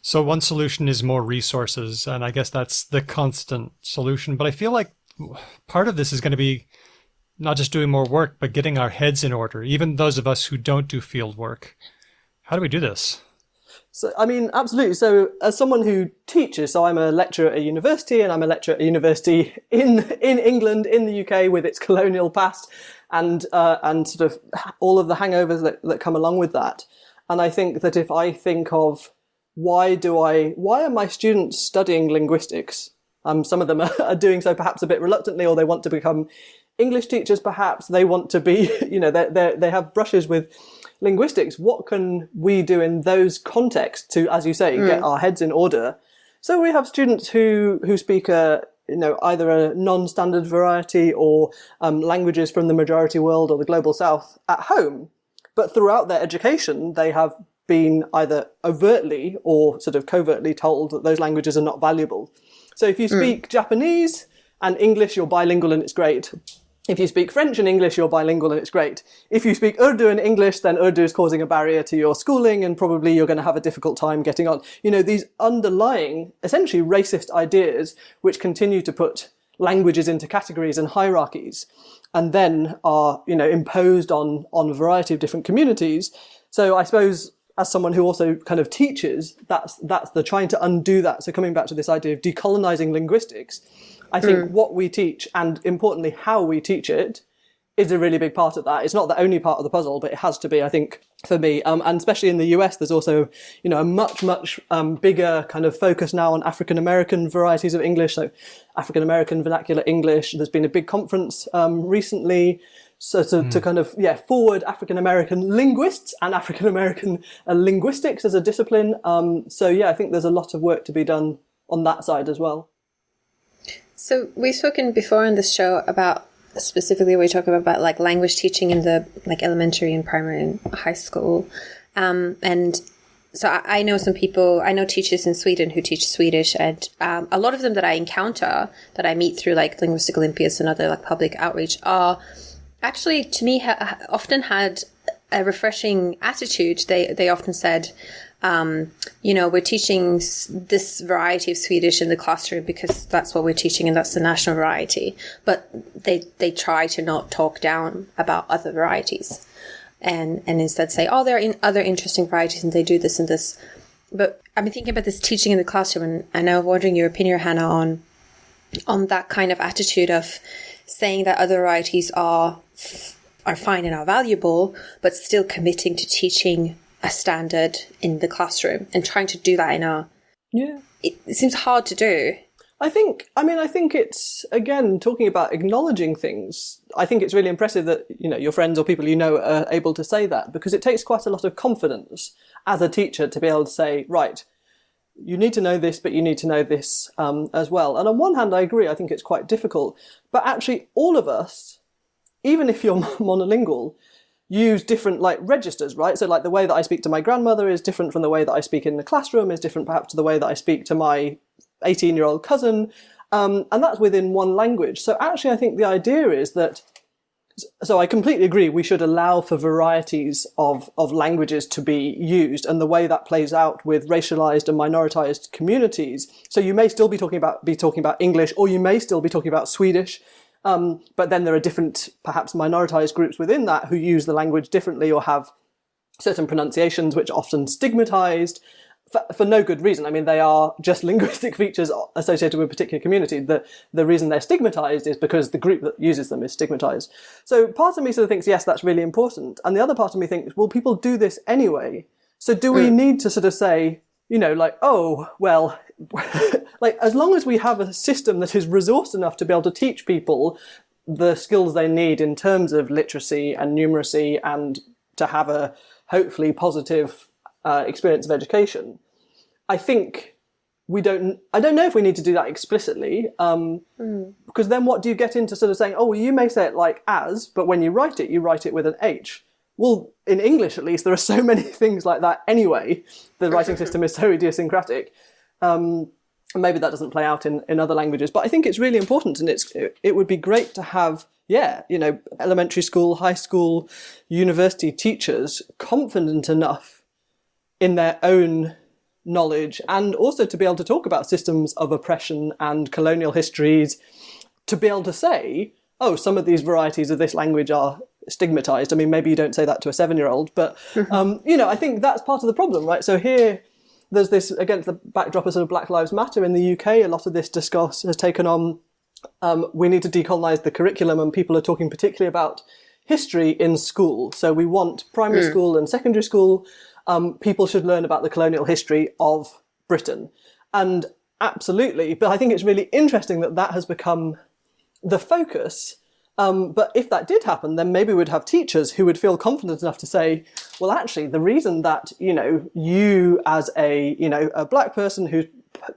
So one solution is more resources, and I guess that's the constant solution. But I feel like part of this is going to be not just doing more work, but getting our heads in order, even those of us who don't do field work. How do we do this? So, I mean, absolutely. So as someone who teaches, so I'm a lecturer at a university, and I'm a lecturer at a university in England, in the UK, with its colonial past and sort of all of the hangovers that come along with that. And I think that if I think of why are my students studying linguistics? Some of them are doing so perhaps a bit reluctantly, or they want to become English teachers, perhaps. They want to be, they have brushes with linguistics. What can we do in those contexts to, as you say, get our heads in order? So we have students who speak either a non-standard variety or languages from the majority world or the global south at home. But throughout their education, they have been either overtly or sort of covertly told that those languages are not valuable. So if you speak Japanese and English, you're bilingual and it's great. If you speak French and English, you're bilingual and it's great. If you speak Urdu and English, then Urdu is causing a barrier to your schooling and probably you're going to have a difficult time getting on. These underlying, essentially racist ideas which continue to put languages into categories and hierarchies and then are, imposed on a variety of different communities. So I suppose as someone who also kind of teaches, that's the trying to undo that. So coming back to this idea of decolonizing linguistics, I think what we teach, and importantly how we teach it, is a really big part of that. It's not the only part of the puzzle, but it has to be, I think, for me. And especially in the US, there's also, a much bigger kind of focus now on African-American varieties of English. So African-American vernacular English. There's been a big conference recently. So to kind of, forward African-American linguists and African-American linguistics as a discipline. I think there's a lot of work to be done on that side as well. So we've spoken before on this show about, specifically we talk about like language teaching in the like elementary and primary and high school. And so I know some people, I know teachers in Sweden who teach Swedish, and a lot of them that I encounter, that I meet through like Linguistic Olympiads and other like public outreach, are actually, to me, often had a refreshing attitude. They often said, we're teaching this variety of Swedish in the classroom because that's what we're teaching and that's the national variety. But they try to not talk down about other varieties. And instead say, oh, there are other interesting varieties and they do this and this. But I've been thinking about this teaching in the classroom, and I'm wondering your opinion, Hannah, on that kind of attitude of saying that other varieties are fine and are valuable, but still committing to teaching a standard in the classroom and trying to do that it seems hard to do. I think it's, again, talking about acknowledging things. I think it's really impressive that, your friends or people are able to say that, because it takes quite a lot of confidence as a teacher to be able to say, right, you need to know this, but you need to know this as well. And on one hand, I agree, I think it's quite difficult. But actually, all of us, even if you're monolingual, use different registers, right? So the way that I speak to my grandmother is different from the way that I speak in the classroom, is different perhaps to the way that I speak to my 18-year-old cousin, and that's within one language. So actually I think the idea is that, so I completely agree, we should allow for varieties of languages to be used, and the way that plays out with racialized and minoritized communities. So you may still be talking about English, or you may still be talking about Swedish, but then there are different, perhaps minoritized groups within that who use the language differently or have certain pronunciations which are often stigmatized for no good reason. I mean, they are just linguistic features associated with a particular community. The reason they're stigmatized is because the group that uses them is stigmatized. So part of me sort of thinks, yes, that's really important. And the other part of me thinks, well, people do this anyway. So do we need to sort of say, oh, well, as long as we have a system that is resourced enough to be able to teach people the skills they need in terms of literacy and numeracy and to have a hopefully positive experience of education, I think I don't know if we need to do that explicitly, because then what do you get into sort of saying, oh, well, you may say it like as, but when you write it with an H. Well, in English, at least, there are so many things like that anyway. The writing system is so idiosyncratic. Maybe that doesn't play out in other languages, but I think it's really important, and it would be great to have, elementary school, high school, university teachers confident enough in their own knowledge, and also to be able to talk about systems of oppression and colonial histories, to be able to say, oh, some of these varieties of this language are stigmatized. I mean, maybe you don't say that to a 7-year-old, but, I think that's part of the problem, right? So here, there's this, against the backdrop of sort of Black Lives Matter in the UK, a lot of this discourse has taken on, we need to decolonize the curriculum, and people are talking particularly about history in school. So we want primary school and secondary school, people should learn about the colonial history of Britain. And absolutely, but I think it's really interesting that has become the focus. But if that did happen, then maybe we'd have teachers who would feel confident enough to say, well, actually, the reason that, you as a black person whose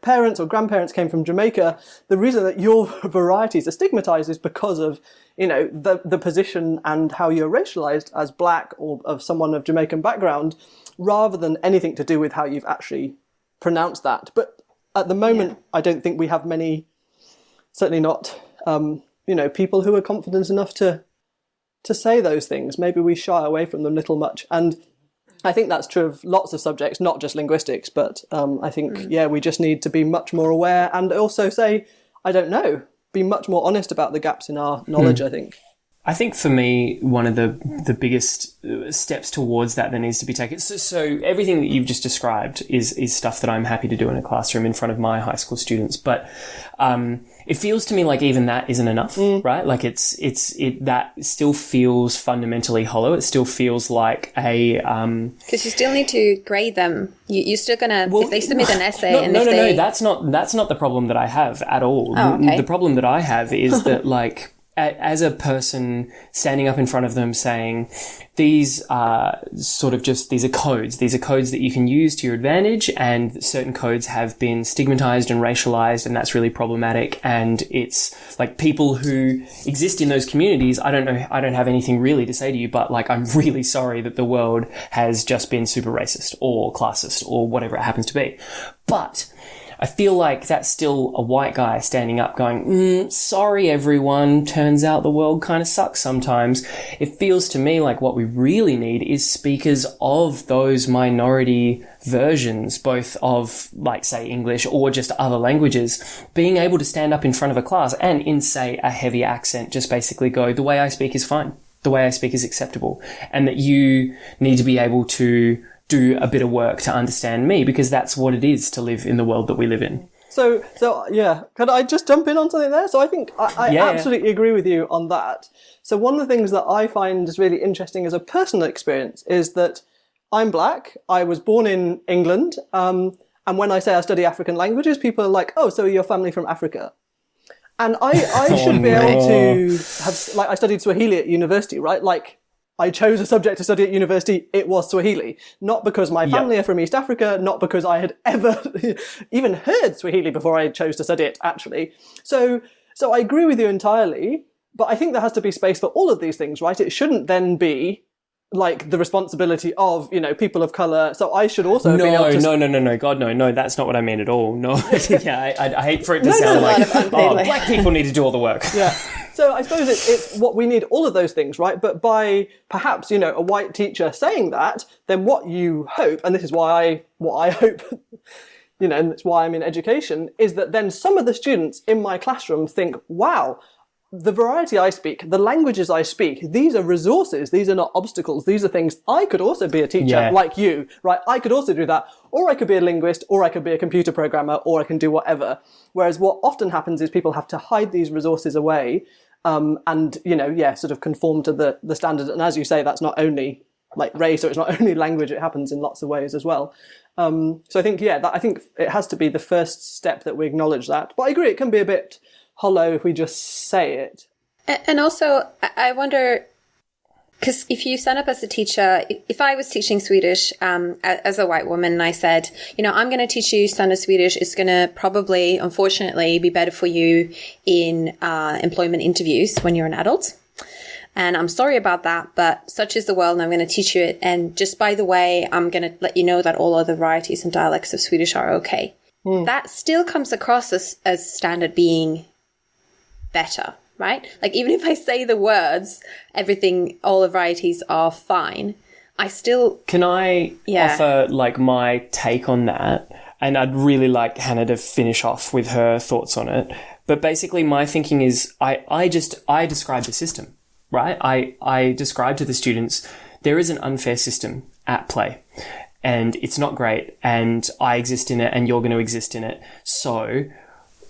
parents or grandparents came from Jamaica, the reason that your varieties are stigmatized is because of, the position and how you're racialized as black or of someone of Jamaican background, rather than anything to do with how you've actually pronounced that. But at the moment, I don't think we have many, certainly not, people who are confident enough to say those things. Maybe we shy away from them a little much. And I think that's true of lots of subjects, not just linguistics, but I think, we just need to be much more aware, and also say, I don't know, be much more honest about the gaps in our knowledge, I think. I think for me, one of the biggest steps towards that needs to be taken. So everything that you've just described is stuff that I'm happy to do in a classroom in front of my high school students. But it feels to me like even that isn't enough, right? Like that still feels fundamentally hollow. It still feels like because you still need to grade them. You're still gonna if they submit an essay. No. That's not the problem that I have at all. Oh, okay. The problem that I have is that as a person standing up in front of them saying, these are these are codes that you can use to your advantage, and certain codes have been stigmatized and racialized, and that's really problematic. And it's like, people who exist in those communities, I don't have anything really to say to you, but like, I'm really sorry that the world has just been super racist or classist or whatever it happens to be. But I feel like that's still a white guy standing up going, sorry everyone, turns out the world kind of sucks sometimes. It feels to me like what we really need is speakers of those minority versions, both of, like, say, English or just other languages, being able to stand up in front of a class and in, say, a heavy accent, just basically go, the way I speak is fine. The way I speak is acceptable. And that you need to be able to do a bit of work to understand me, because that's what it is to live in the world that we live in. So yeah, could I just jump in on something there? So I think I absolutely agree with you on that. So one of the things that I find is really interesting as a personal experience is that I'm black. I was born in England. And when I say I study African languages, people are like, oh, so your family from Africa? And I should be able to have, like, I studied Swahili at university, right? Like, I chose a subject to study at university, it was Swahili. Not because my family are from East Africa, not because I had ever even heard Swahili before I chose to study it, actually. So I agree with you entirely, but I think there has to be space for all of these things, right? It shouldn't then be like the responsibility of, people of colour. So I should also be able to... No, God, no, that's not what I mean at all. No, yeah, I hate for it to sound like, black people need to do all the work. Yeah. So I suppose it's what we need, all of those things, right? But by perhaps, a white teacher saying that, then what you hope, and this is what I hope, and that's why I'm in education, is that then some of the students in my classroom think, wow, the variety I speak, the languages I speak, these are resources. These are not obstacles. These are things. I could also be a teacher like you, right? I could also do that. Or I could be a linguist, or I could be a computer programmer, or I can do whatever. Whereas what often happens is people have to hide these resources away, and, sort of conform to the standard. And as you say, that's not only like race, or it's not only language, it happens in lots of ways as well. So I think, I think it has to be the first step that we acknowledge that. But I agree, it can be a bit hollow if we just say it. And also, I wonder, because if you stand up as a teacher, if I was teaching Swedish as a white woman, and I said, I'm going to teach you standard Swedish, it's going to probably, unfortunately, be better for you in employment interviews when you're an adult. And I'm sorry about that, but such is the world, and I'm going to teach you it. And just by the way, I'm going to let you know that all other varieties and dialects of Swedish are okay. That still comes across as standard being better, right? Like, even if I say the words, everything, all the varieties are fine, I still... Can I offer, like, my take on that? And I'd really like Hannah to finish off with her thoughts on it. But basically my thinking is I describe the system, right? I describe to the students, there is an unfair system at play, and it's not great, and I exist in it, and you're going to exist in it. So,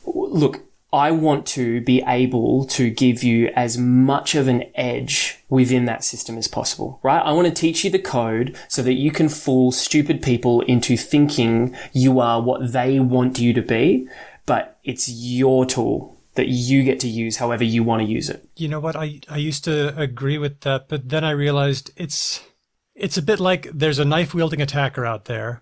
look, I want to be able to give you as much of an edge within that system as possible, right? I want to teach you the code so that you can fool stupid people into thinking you are what they want you to be, but it's your tool that you get to use however you want to use it. You know what? I used to agree with that, but then I realized it's a bit like there's a knife-wielding attacker out there,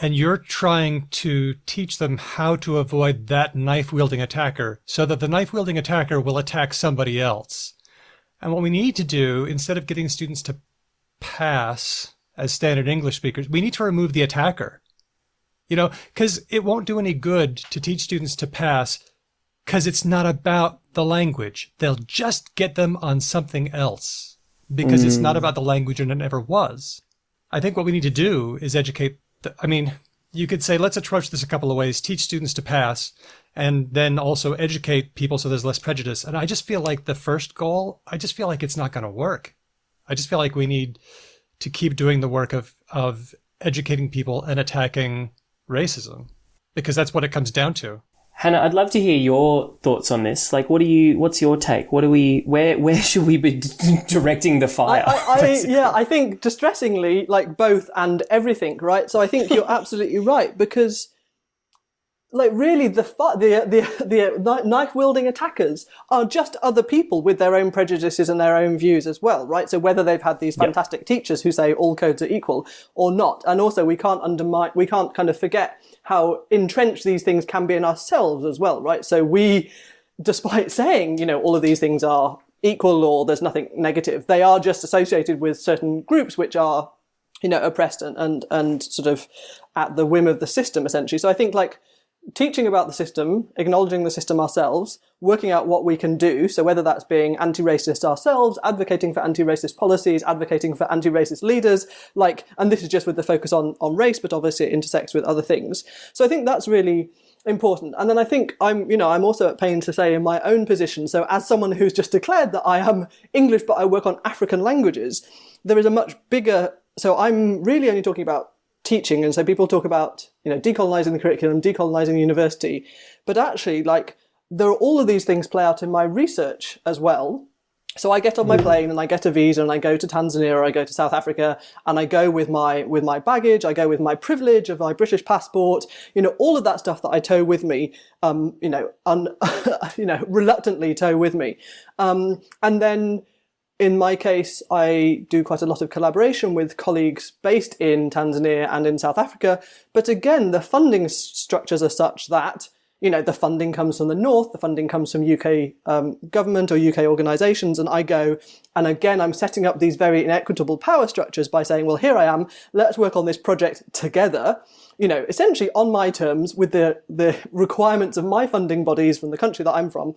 and you're trying to teach them how to avoid that knife-wielding attacker so that the knife-wielding attacker will attack somebody else. And what we need to do, instead of getting students to pass as standard English speakers, we need to remove the attacker. Because it won't do any good to teach students to pass because it's not about the language. They'll just get them on something else because it's not about the language, and it never was. I think what we need to do is educate. You could say, let's approach this a couple of ways. Teach students to pass, and then also educate people so there's less prejudice. And I just feel like the first goal, it's not going to work. I just feel like we need to keep doing the work of educating people and attacking racism, because that's what it comes down to. Hannah, I'd love to hear your thoughts on this. Like, what's your take? Where should we be directing the fire? I think distressingly, like, both and everything, right? So I think you're absolutely right, because like really the knife wielding attackers are just other people with their own prejudices and their own views as well, right? So whether they've had these fantastic teachers who say all codes are equal or not, and also we can't kind of forget how entrenched these things can be in ourselves as well, right? So we, despite saying, you know, all of these things are equal or there's nothing negative, they are just associated with certain groups which are, you know, oppressed and sort of at the whim of the system, essentially. So I think, like, teaching about the system, acknowledging the system ourselves, working out what we can do, so whether that's being anti-racist ourselves, advocating for anti-racist policies, advocating for anti-racist leaders, like, and this is just with the focus on race, but obviously it intersects with other things. So I think that's really important. And then I think I'm also at pains to say in my own position, so as someone who's just declared that I am English, but I work on African languages, there is a much bigger, so I'm really only talking about teaching, and so people talk about, you know, decolonizing the curriculum, decolonizing the university, but actually, like, there are all of these things play out in my research as well. So I get on my plane and I get a visa and I go to Tanzania or I go to South Africa and I go with my baggage, I go with my privilege of my British passport, you know, all of that stuff that I tow with me, reluctantly tow with me, and then. In my case, I do quite a lot of collaboration with colleagues based in Tanzania and in South Africa. But again, the funding structures are such that, you know, the funding comes from the north, the funding comes from UK government or UK organisations, and I go, and again, I'm setting up these very inequitable power structures by saying, well, here I am, let's work on this project together, you know, essentially on my terms with the requirements of my funding bodies from the country that I'm from.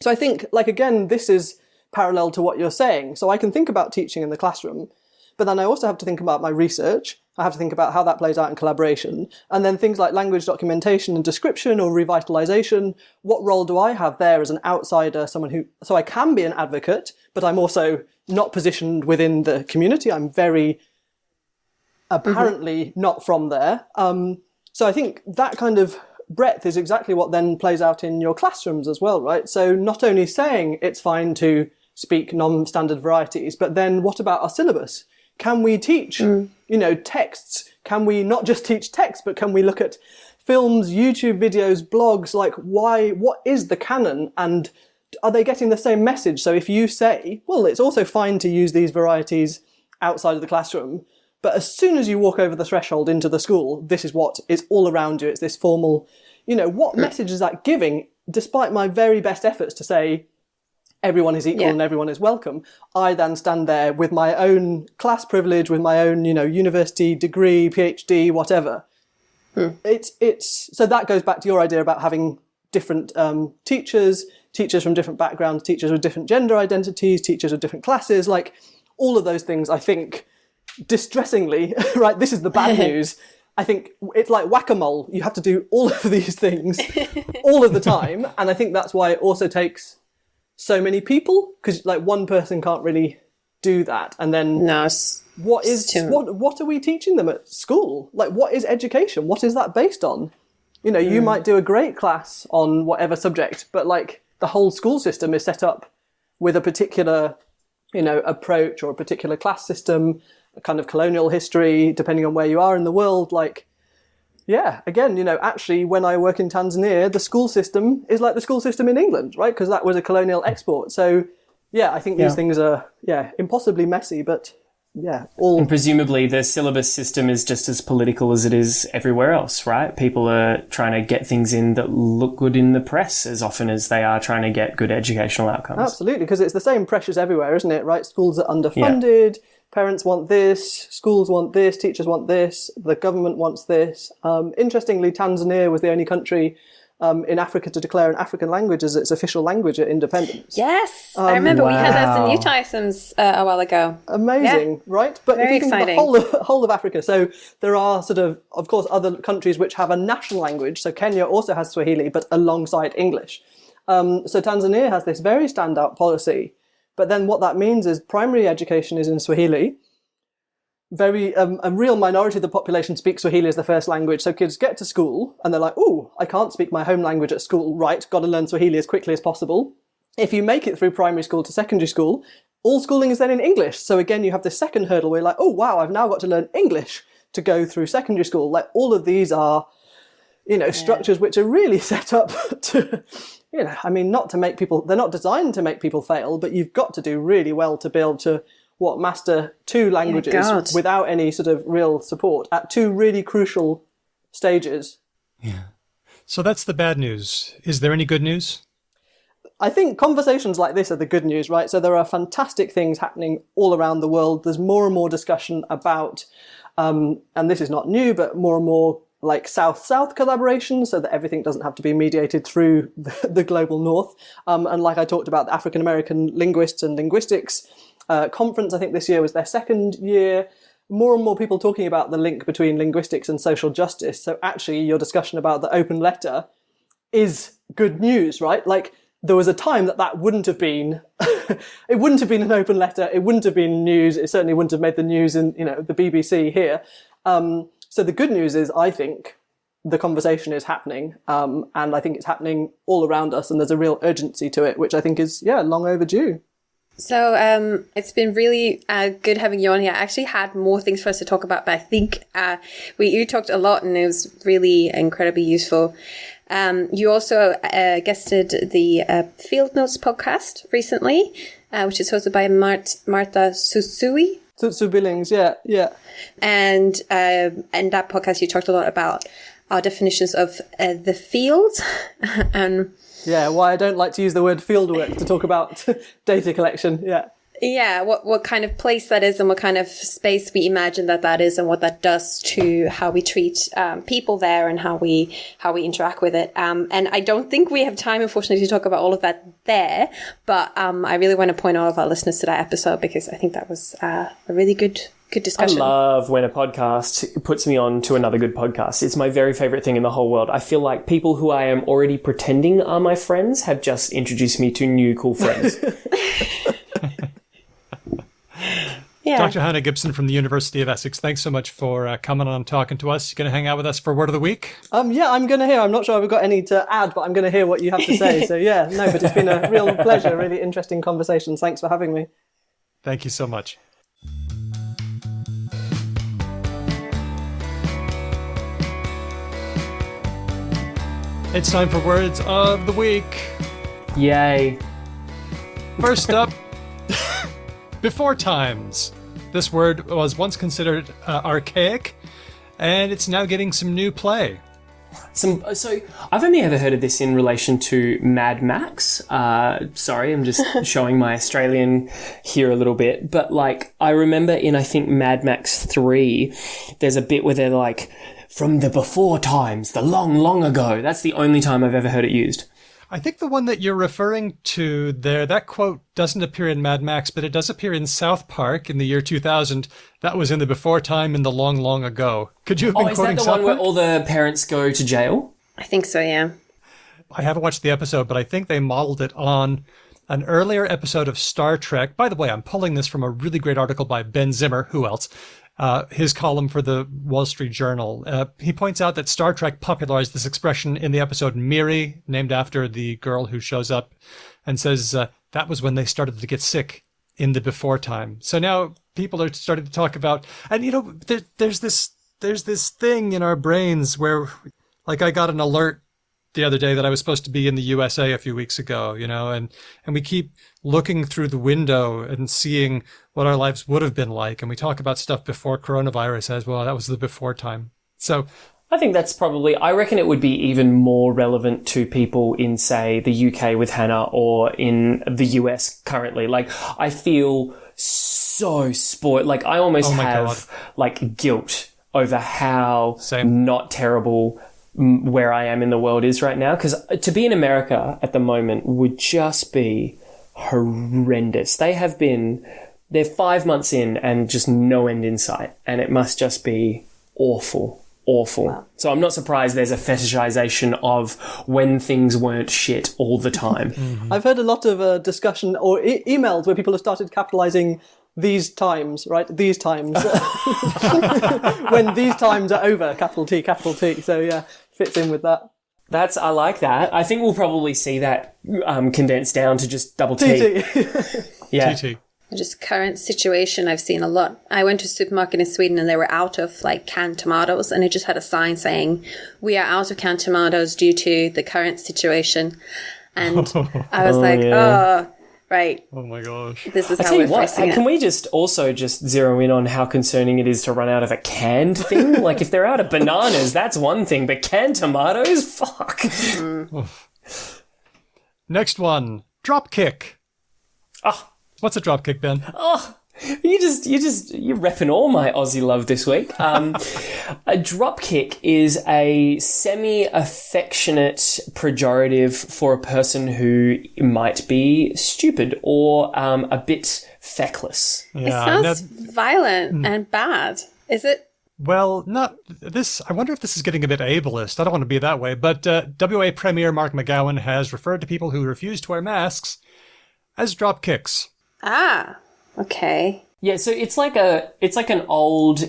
So I think, like, again, this is parallel to what you're saying. So I can think about teaching in the classroom, but then I also have to think about my research. I have to think about how that plays out in collaboration. And then things like language documentation and description or revitalization. What role do I have there as an outsider, so I can be an advocate, but I'm also not positioned within the community. I'm very apparently not from there. So I think that kind of breadth is exactly what then plays out in your classrooms as well, right? So not only saying it's fine to speak non-standard varieties, but then what about our syllabus? Can we teach, you know, texts? Can we not just teach text, but can we look at films, YouTube videos, blogs? Like, what is the canon? And are they getting the same message? So if you say, well, it's also fine to use these varieties outside of the classroom, but as soon as you walk over the threshold into the school, this is what is all around you. It's this formal, you know, what message is that giving? Despite my very best efforts to say everyone is equal and everyone is welcome, I then stand there with my own class privilege, with my own, you know, university degree, PhD, whatever. It's so that goes back to your idea about having different teachers from different backgrounds, teachers with different gender identities, teachers with different classes, like all of those things, I think, distressingly, right, this is the bad news. I think it's like whack-a-mole. You have to do all of these things all of the time. And I think that's why it also takes so many people, because like one person can't really do that. And then what are we teaching them at school? Like, what is education? What is that based on? You know, you might do a great class on whatever subject, but like the whole school system is set up with a particular, you know, approach or a particular class system, a kind of colonial history, depending on where you are in the world. Like, yeah, again, you know, actually, when I work in Tanzania, the school system is like the school system in England, right? Because that was a colonial export. So, yeah, I think these things are, impossibly messy, but And presumably the syllabus system is just as political as it is everywhere else, right? People are trying to get things in that look good in the press as often as they are trying to get good educational outcomes. Absolutely, because it's the same pressures everywhere, isn't it, right? Schools are underfunded, parents want this, schools want this, teachers want this, the government wants this. Interestingly, Tanzania was the only country in Africa to declare an African language as its official language at independence. Yes, I remember we had those in youth items a while ago. Amazing, right? But Very if you think exciting. the whole of Africa, so there are of course, other countries which have a national language. So Kenya also has Swahili, but alongside English. So Tanzania has this very standout policy. But then what that means is primary education is in Swahili. A real minority of the population speaks Swahili as the first language. So kids get to school and they're like, "Ooh, I can't speak my home language at school. Right, got to learn Swahili as quickly as possible." If you make it through primary school to secondary school, all schooling is then in English. So again, you have this second hurdle where you're like, "Oh wow, I've now got to learn English to go through secondary school." Like all of these are structures which are really set up to, not to make people, they're not designed to make people fail, but you've got to do really well to be able to, master two languages without any sort of real support at two really crucial stages. Yeah. So that's the bad news. Is there any good news? I think conversations like this are the good news, right? So there are fantastic things happening all around the world. There's more and more discussion about, and this is not new, but more and more like South-South collaboration, so that everything doesn't have to be mediated through the global North. And like I talked about, the African American linguists and linguistics conference, I think this year was their second year. More and more people talking about the link between linguistics and social justice. So actually your discussion about the open letter is good news, right? Like there was a time that wouldn't have been, it wouldn't have been an open letter. It wouldn't have been news. It certainly wouldn't have made the news in, the BBC here. So the good news is, I think the conversation is happening. And I think it's happening all around us, and there's a real urgency to it, which I think is, long overdue. So it's been really good having you on here. I actually had more things for us to talk about, but I think you talked a lot and it was really incredibly useful. You also guested the Field Notes podcast recently, which is hosted by Martha Susui. Tutsu Billings, yeah. And in that podcast, you talked a lot about our definitions of the field. Yeah, why I don't like to use the word fieldwork to talk about data collection, yeah. Yeah, what kind of place that is and what kind of space we imagine that is and what that does to how we treat people there and how we interact with it. And I don't think we have time, unfortunately, to talk about all of that there. But I really want to point all of our listeners to that episode because I think that was a really good discussion. I love when a podcast puts me on to another good podcast. It's my very favorite thing in the whole world. I feel like people who I am already pretending are my friends have just introduced me to new cool friends. Yeah. Dr. Hannah Gibson from the University of Essex, thanks so much for coming on and talking to us. You going to hang out with us for Word of the Week? Yeah, I'm going to hear. I'm not sure I've got any to add, but I'm going to hear what you have to say. So but it's been a real pleasure, really interesting conversation. Thanks for having me. Thank you so much. It's time for Words of the Week. Yay. First up, before times. This word was once considered archaic, and it's now getting some new play. So I've only ever heard of this in relation to Mad Max. Sorry, I'm just showing my Australian here a little bit. But I remember in, I think, Mad Max 3, there's a bit where they're like, from the before times, the long, long ago. That's the only time I've ever heard it used. I think the one that you're referring to there, that quote doesn't appear in Mad Max, but it does appear in South Park in the year 2000. That was in the before time in the long, long ago. Could you have been quoting is that the South one where Park? all the parents go to jail? I think so, yeah. I haven't watched the episode, but I think they modeled it on an earlier episode of Star Trek. By the way, I'm pulling this from a really great article by Ben Zimmer. Who else? His column for the Wall Street Journal. He points out that Star Trek popularized this expression in the episode Miri, named after the girl who shows up, and says that was when they started to get sick in the before time. So now people are starting to talk about, and there's this thing in our brains where, I got an alert the other day that I was supposed to be in the USA a few weeks ago, and we keep looking through the window and seeing what our lives would have been like. And we talk about stuff before coronavirus as well. That was the before time. So I think that's I reckon it would be even more relevant to people in, say, the UK with Hannah or in the US currently. I feel so spoiled. I almost have, guilt over how not terrible where I am in the world is right now. Because to be in America at the moment would just be horrendous. They're 5 months in and just no end in sight. And it must just be awful. Wow. So I'm not surprised there's a fetishization of when things weren't shit all the time. Mm-hmm. I've heard a lot of discussion or emails where people have started capitalizing these times, right? These times. When these times are over, capital T, capital T. So yeah, fits in with that. I like that. I think we'll probably see that condensed down to just double T. TT. Yeah. TT. Just current situation I've seen a lot. I went to a supermarket in Sweden and they were out of like canned tomatoes, and it just had a sign saying, "We are out of canned tomatoes due to the current situation." And I was oh, right. Oh my gosh. This is I how tell we're you what, facing it. can we just zero in on how concerning it is to run out of a canned thing? Like, if they're out of bananas, that's one thing, but canned tomatoes? Fuck. Next one, drop kick. Oh. What's a drop kick, Ben? Oh, you're repping all my Aussie love this week. A drop kick is a semi-affectionate pejorative for a person who might be stupid or a bit feckless. Yeah, it sounds violent and bad. Is it? Well, not this. I wonder if this is getting a bit ableist. I don't want to be that way. But WA Premier Mark McGowan has referred to people who refuse to wear masks as drop kicks. Ah, okay. Yeah, so it's like an old,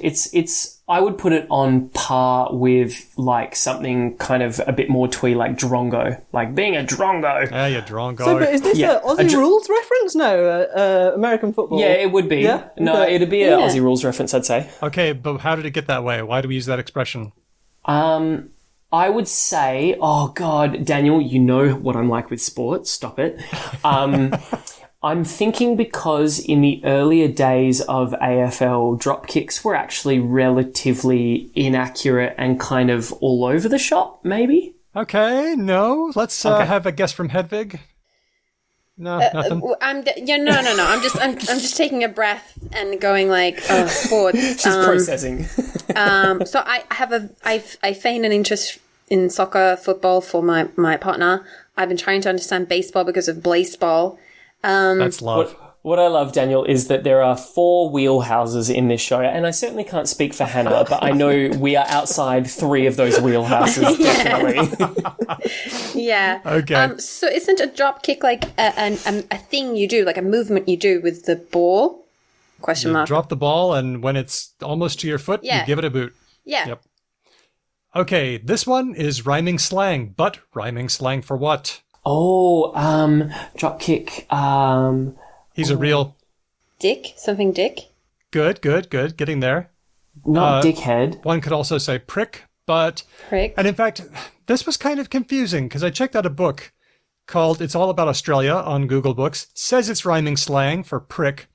I would put it on par with like something kind of a bit more twee, like drongo, like being a drongo. Yeah, you drongo. So, but is this an Aussie rules reference? No, American football. Yeah, it would be. Yeah? No, Okay. it'd be an Aussie rules reference, I'd say. Okay, but how did it get that way? Why do we use that expression? I would say, oh God, Daniel, you know what I'm like with sports. Stop it. I'm thinking because in the earlier days of AFL, drop kicks were actually relatively inaccurate and kind of all over the shop, maybe? Okay, no. Let's have a guess from Hedvig. No, nothing. No. I'm just taking a breath and going like, oh, sports. She's processing. So I feign an interest in soccer, football for my partner. I've been trying to understand baseball because of baseball. That's love. What I love, Daniel, is that there are 4 wheelhouses in this show, and I certainly can't speak for Hannah, but I know we are outside 3 of those wheelhouses, definitely. Yeah. Okay. So isn't a drop kick like a thing you do, like a movement you do with the ball? Question mark. Drop the ball, and when it's almost to your foot, you give it a boot. Yeah. Yep. Okay, this one is rhyming slang, but rhyming slang for what? Oh, drop kick. He's a real... Dick? Something dick? Good. Getting there. Not dickhead. One could also say prick, but... Prick. And in fact, this was kind of confusing because I checked out a book called It's All About Australia on Google Books, says it's rhyming slang for prick,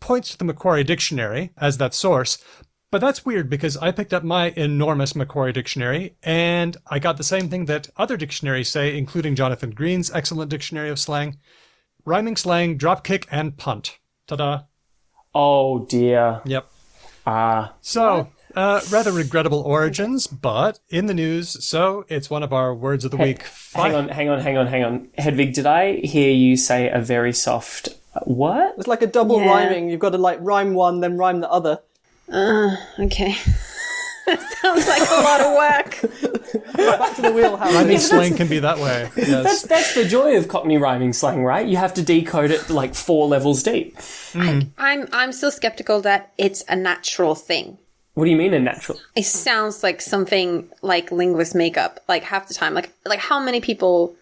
points to the Macquarie Dictionary as that source, but that's weird because I picked up my enormous Macquarie Dictionary and I got the same thing that other dictionaries say, including Jonathan Green's excellent dictionary of slang. Rhyming slang, dropkick, and punt. Ta-da. Oh, dear. Yep. So, rather regrettable origins, but in the news, so it's one of our words of the week. Hang on. Hedvig, did I hear you say a very soft what? It's like a double rhyming. You've got to like rhyme one, then rhyme the other. Okay. That sounds like a lot of work. Back to the wheelhouse. Rhyming slang can be that way. Yes. That's the joy of Cockney rhyming slang, right? You have to decode it like 4 levels deep. I'm still skeptical that it's a natural thing. What do you mean a natural? It sounds like something like linguists make up, like half the time. Like how many people?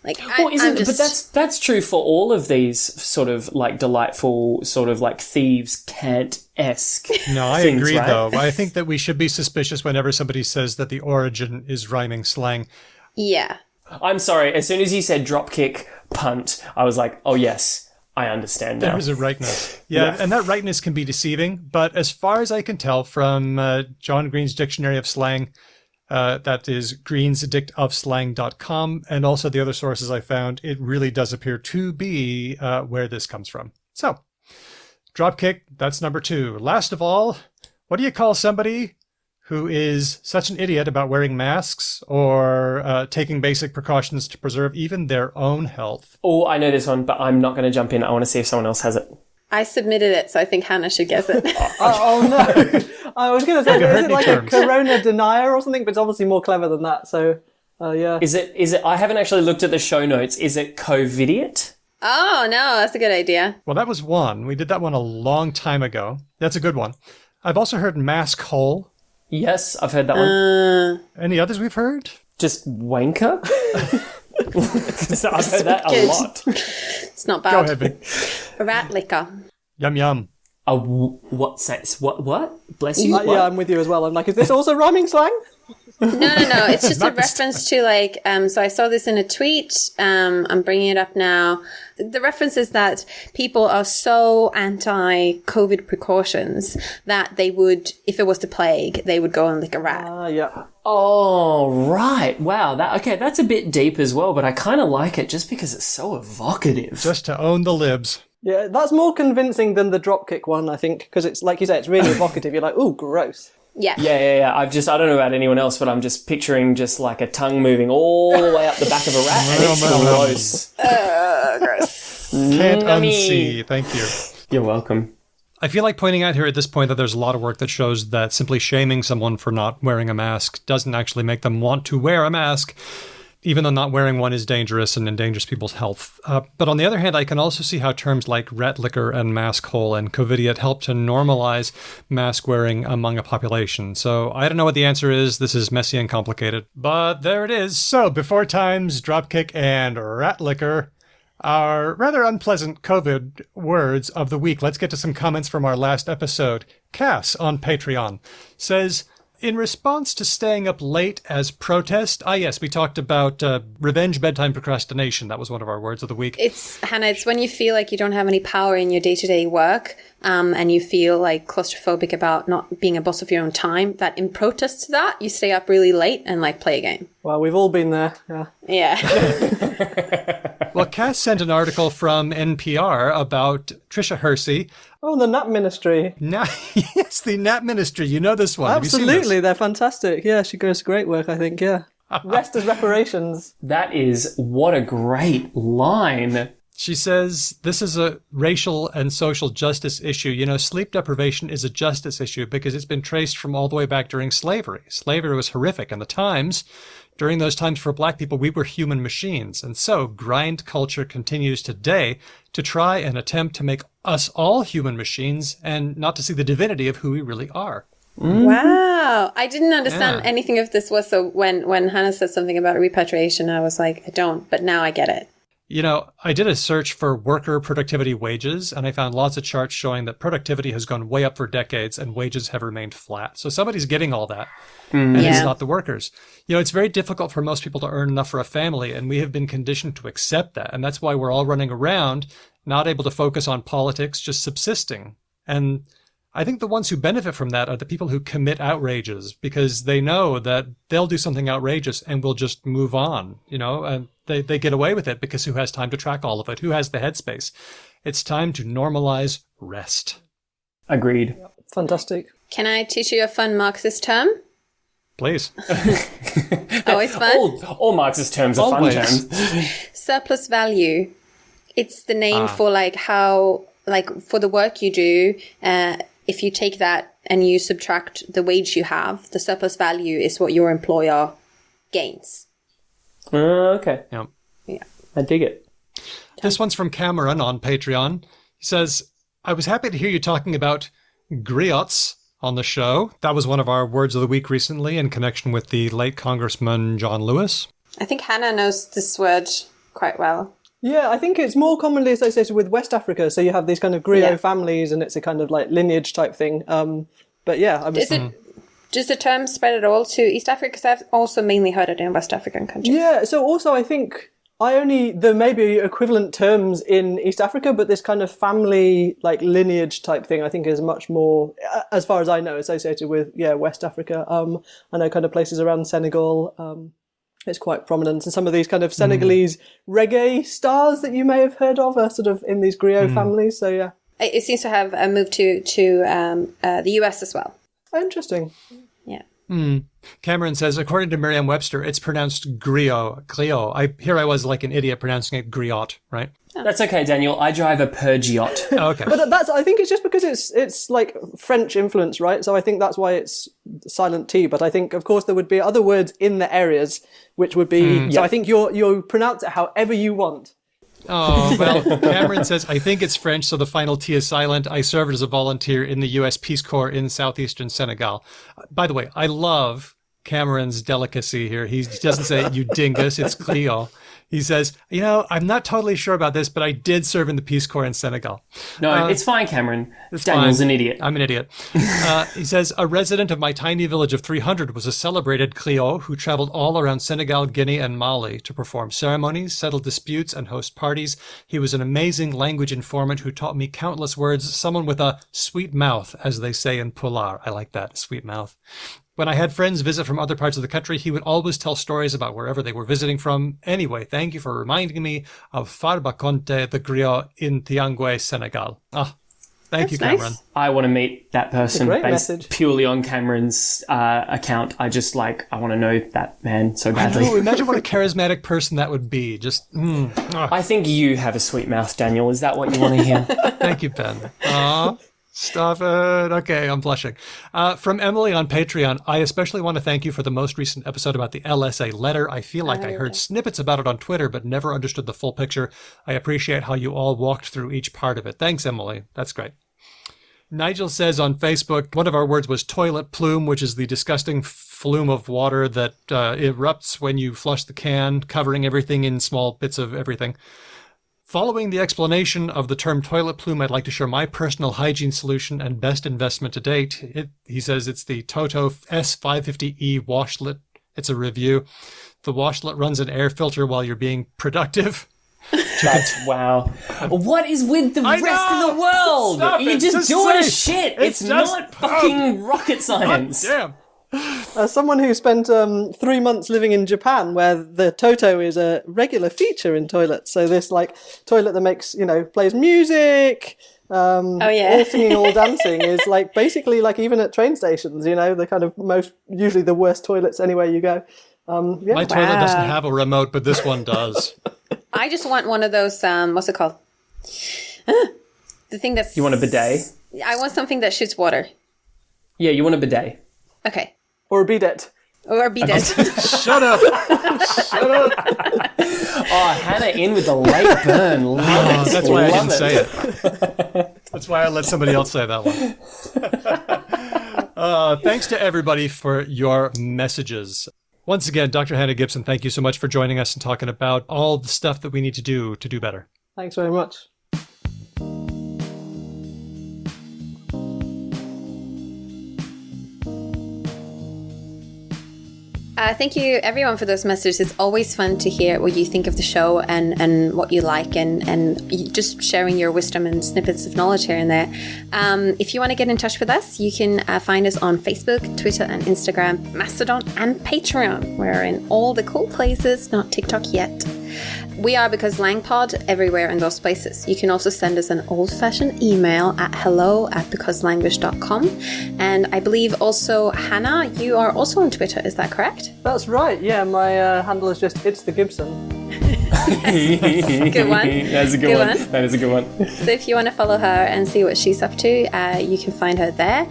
Like, but that's true for all of these sort of like delightful sort of like thieves cant-esque. No, I things, agree right? though. I think that we should be suspicious whenever somebody says that the origin is rhyming slang. Yeah. I'm sorry. As soon as you said dropkick, punt, I was like, oh yes, I understand now. There is a rightness. Yeah, and that rightness can be deceiving. But as far as I can tell from John Green's Dictionary of Slang, that is greensdictofslang.com, and also the other sources I found, it really does appear to be where this comes from. So, dropkick, that's number 2. Last of all, what do you call somebody who is such an idiot about wearing masks or taking basic precautions to preserve even their own health? Oh, I know this one, but I'm not going to jump in. I want to see if someone else has it. I submitted it, so I think Hannah should guess it. Oh no! I was going to say, is it like a corona denier or something? But it's obviously more clever than that. So, yeah. Is it? I haven't actually looked at the show notes. Is it COVIDiot? Oh no, that's a good idea. Well, that was one. We did that one a long time ago. That's a good one. I've also heard mask hole. Yes, I've heard that one. Any others we've heard? Just wanker? I've heard that a lot. It's not bad. Go ahead, Vic. Rat liquor. Yum yum. What? Bless you? Yeah, I'm with you as well. I'm like, is this also rhyming slang? No. It's just a reference to like. So I saw this in a tweet. I'm bringing it up now. The reference is that people are so anti-COVID precautions that they would, if it was the plague, they would go and lick a rat. Yeah. Oh, right. Wow. That's a bit deep as well, but I kind of like it just because it's so evocative. Just to own the libs. Yeah, that's more convincing than the dropkick one, I think, because it's, like you say, it's really evocative. You're like, ooh, gross. Yeah. Yeah. I don't know about anyone else, but I'm just picturing just like a tongue moving all the way up the back of a rat, and it's gross. Gross. Can't unsee. Thank you. You're welcome. I feel like pointing out here at this point that there's a lot of work that shows that simply shaming someone for not wearing a mask doesn't actually make them want to wear a mask, even though not wearing one is dangerous and endangers people's health. But on the other hand, I can also see how terms like rat licker and mask hole and covidiot help to normalize mask wearing among a population. So I don't know what the answer is. This is messy and complicated, but there it is. So before times, dropkick, and rat licker, our rather unpleasant COVID words of the week. Let's get to some comments from our last episode. Cass on Patreon says, in response to staying up late as protest, yes, we talked about revenge bedtime procrastination. That was one of our words of the week. Hannah, it's when you feel like you don't have any power in your day-to-day work, and you feel like claustrophobic about not being a boss of your own time, that in protest to that, you stay up really late and like play a game. Well, we've all been there, yeah. Yeah. Well, Cass sent an article from NPR about Tricia Hersey. Oh, the Nap Ministry. Yes, the Nap Ministry. You know this one. Absolutely, they're fantastic. Yeah, she goes to great work, I think, yeah. Rest as reparations. That is, what a great line. She says, this is a racial and social justice issue. You know, sleep deprivation is a justice issue because it's been traced from all the way back during slavery. Slavery was horrific, and during those times for black people, we were human machines. And so grind culture continues today to try and attempt to make us all human machines and not to see the divinity of who we really are. Wow. I didn't understand anything of this was so when Hannah said something about repatriation, I was like, I don't, but now I get it. You know, I did a search for worker productivity wages, and I found lots of charts showing that productivity has gone way up for decades and wages have remained flat. So somebody's getting all that, and it's not the workers. You know, it's very difficult for most people to earn enough for a family, and we have been conditioned to accept that. And that's why we're all running around, not able to focus on politics, just subsisting. And I think the ones who benefit from that are the people who commit outrages because they know that they'll do something outrageous and we'll just move on, you know, and they get away with it because who has time to track all of it? Who has the headspace? It's time to normalize rest. Agreed. Fantastic. Can I teach you a fun Marxist term? Please. Always fun. All Marxist terms are fun terms. Surplus value. It's the name for like how, like for the work you do, if you take that and you subtract the wage you have, the surplus value is what your employer gains. Okay. Yeah. I dig it. This one's from Cameron on Patreon. He says, I was happy to hear you talking about griots on the show. That was one of our words of the week recently in connection with the late Congressman John Lewis. I think Hannah knows this word quite well. Yeah, I think it's more commonly associated with West Africa. So you have these kind of griot families and it's a kind of like lineage type thing. But yeah, Does the term spread at all to East Africa? Because I've also mainly heard it in West African countries. Yeah, so also I think there may be equivalent terms in East Africa, but this kind of family, like lineage type thing, I think is much more, as far as I know, associated with, West Africa. I know kind of places around Senegal, it's quite prominent. And some of these kind of Senegalese reggae stars that you may have heard of are sort of in these griot families, so yeah. It seems to have moved to the US as well. Interesting. Yeah. Cameron says, according to Merriam-Webster, it's pronounced griot. I was like an idiot pronouncing it griot, right? That's okay, Daniel. I drive a Peugeot. Oh, okay. But I think it's just because it's like French influence, right? So I think that's why it's silent T. But I think, of course, there would be other words in the areas which would be. So I think you pronounce it however you want. Oh, well, Cameron says, I think it's French, so the final T is silent. I served as a volunteer in the U.S. Peace Corps in southeastern Senegal. By the way, I love Cameron's delicacy here. He doesn't say you dingus, it's Cleo. He says, I'm not totally sure about this, but I did serve in the Peace Corps in Senegal. No, it's fine, Cameron. Daniel's fine. an idiot. I'm an idiot. He says, a resident of my tiny village of 300 was a celebrated Clio who traveled all around Senegal, Guinea, and Mali to perform ceremonies, settle disputes, and host parties. He was an amazing language informant who taught me countless words, someone with a sweet mouth, as they say in Pular. I like that, sweet mouth. When I had friends visit from other parts of the country, he would always tell stories about wherever they were visiting from. Anyway, thank you for reminding me of Farba Conte, the griot in Tiangue, Senegal. Thank you, Cameron. Nice. I want to meet that person Great based message. purely on Cameron's account. I want to know that man so badly. I know, imagine what a charismatic person that would be. Just, I think you have a sweet mouth, Daniel. Is that what you want to hear? Thank you, Ben. Aw. Stop it. Okay, I'm blushing. From Emily on Patreon, I especially want to thank you for the most recent episode about the LSA letter. I feel like I heard snippets about it on Twitter, but never understood the full picture. I appreciate how you all walked through each part of it. Thanks, Emily. That's great. Nigel says on Facebook, one of our words was toilet plume, which is the disgusting flume of water that erupts when you flush the can, covering everything in small bits of everything. Following the explanation of the term toilet plume, I'd like to share my personal hygiene solution and best investment to date. He says it's the Toto S550E washlet. It's a review. The washlet runs an air filter while you're being productive. That's wow. What is with the rest of the world? Stop You're it. just doing say a shit. It's just not fucking rocket science. Damn. As someone who spent 3 months living in Japan, where the Toto is a regular feature in toilets, so this toilet that makes plays music, all singing, all dancing, is basically even at train stations. The kind of usually the worst toilets anywhere you go. My toilet doesn't have a remote, but this one does. I just want one of those, what's it called? The thing that's... You want a bidet? I want something that shoots water. Yeah, you want a bidet. Okay. Or a bidet. Or a bidet. Shut up. Shut up. Oh, Hannah in with the late burn. Love it. That's why I Love didn't say it. That's why I let somebody else say that one. Thanks to everybody for your messages. Once again, Dr. Hannah Gibson, thank you so much for joining us and talking about all the stuff that we need to do better. Thanks very much. Thank you, everyone, for those messages. It's always fun to hear what you think of the show and what you like and just sharing your wisdom and snippets of knowledge here and there. If you want to get in touch with us, you can find us on Facebook, Twitter and Instagram, Mastodon and Patreon. We're in all the cool places, not TikTok yet. We are Because LangPod everywhere in those places. You can also send us an old-fashioned email at hello@becauselanguage.com. And I believe also, Hannah, you are also on Twitter, is that correct? That's right. Yeah, my handle is just It's the Gibson. Good one. That's a good one. That is a good one. So if you want to follow her and see what she's up to, you can find her there.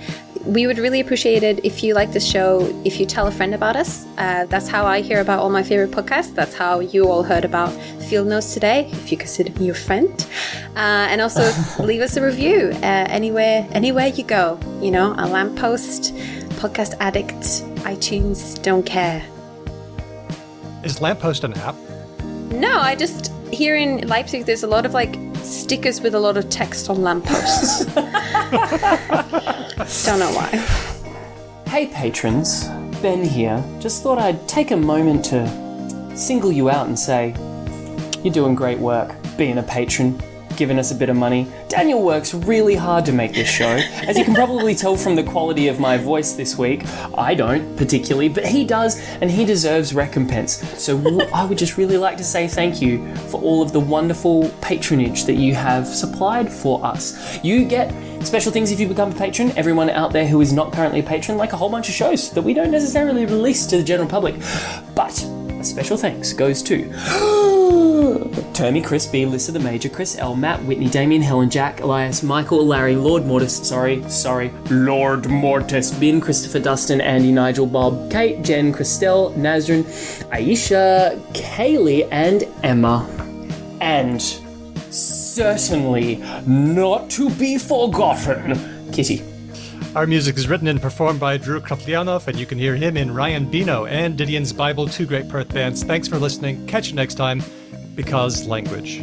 We would really appreciate it if you like this show, if you tell a friend about us. That's how I hear about all my favorite podcasts. That's how you all heard about Field Notes today, if you consider me your friend. And also leave us a review anywhere you go. A lamppost, podcast addict, iTunes, don't care. Is Lamppost an app? No, here in Leipzig, there's a lot of stickers with a lot of text on lampposts. Don't know why. Hey patrons, Ben here. Just thought I'd take a moment to single you out and say, you're doing great work being a patron, giving us a bit of money. Daniel works really hard to make this show. As you can probably tell from the quality of my voice this week, I don't particularly, but he does, and he deserves recompense. So I would just really like to say thank you for all of the wonderful patronage that you have supplied for us. You get special things if you become a patron. Everyone out there who is not currently a patron, like a whole bunch of shows that we don't necessarily release to the general public. But a special thanks goes to Termy, Chris B, Lissa the Major, Chris L, Matt, Whitney, Damien, Helen, Jack, Elias, Michael, Larry, Lord Mortis, Lord Mortis, Ben, Christopher, Dustin, Andy, Nigel, Bob, Kate, Jen, Christelle, Nazrin, Aisha, Kaylee, and Emma. And certainly not to be forgotten, Kitty. Our music is written and performed by Drew Kraplyanov, and you can hear him in Ryan Bino and Didion's Bible, two great Perth bands. Thanks for listening. Catch you next time, because language.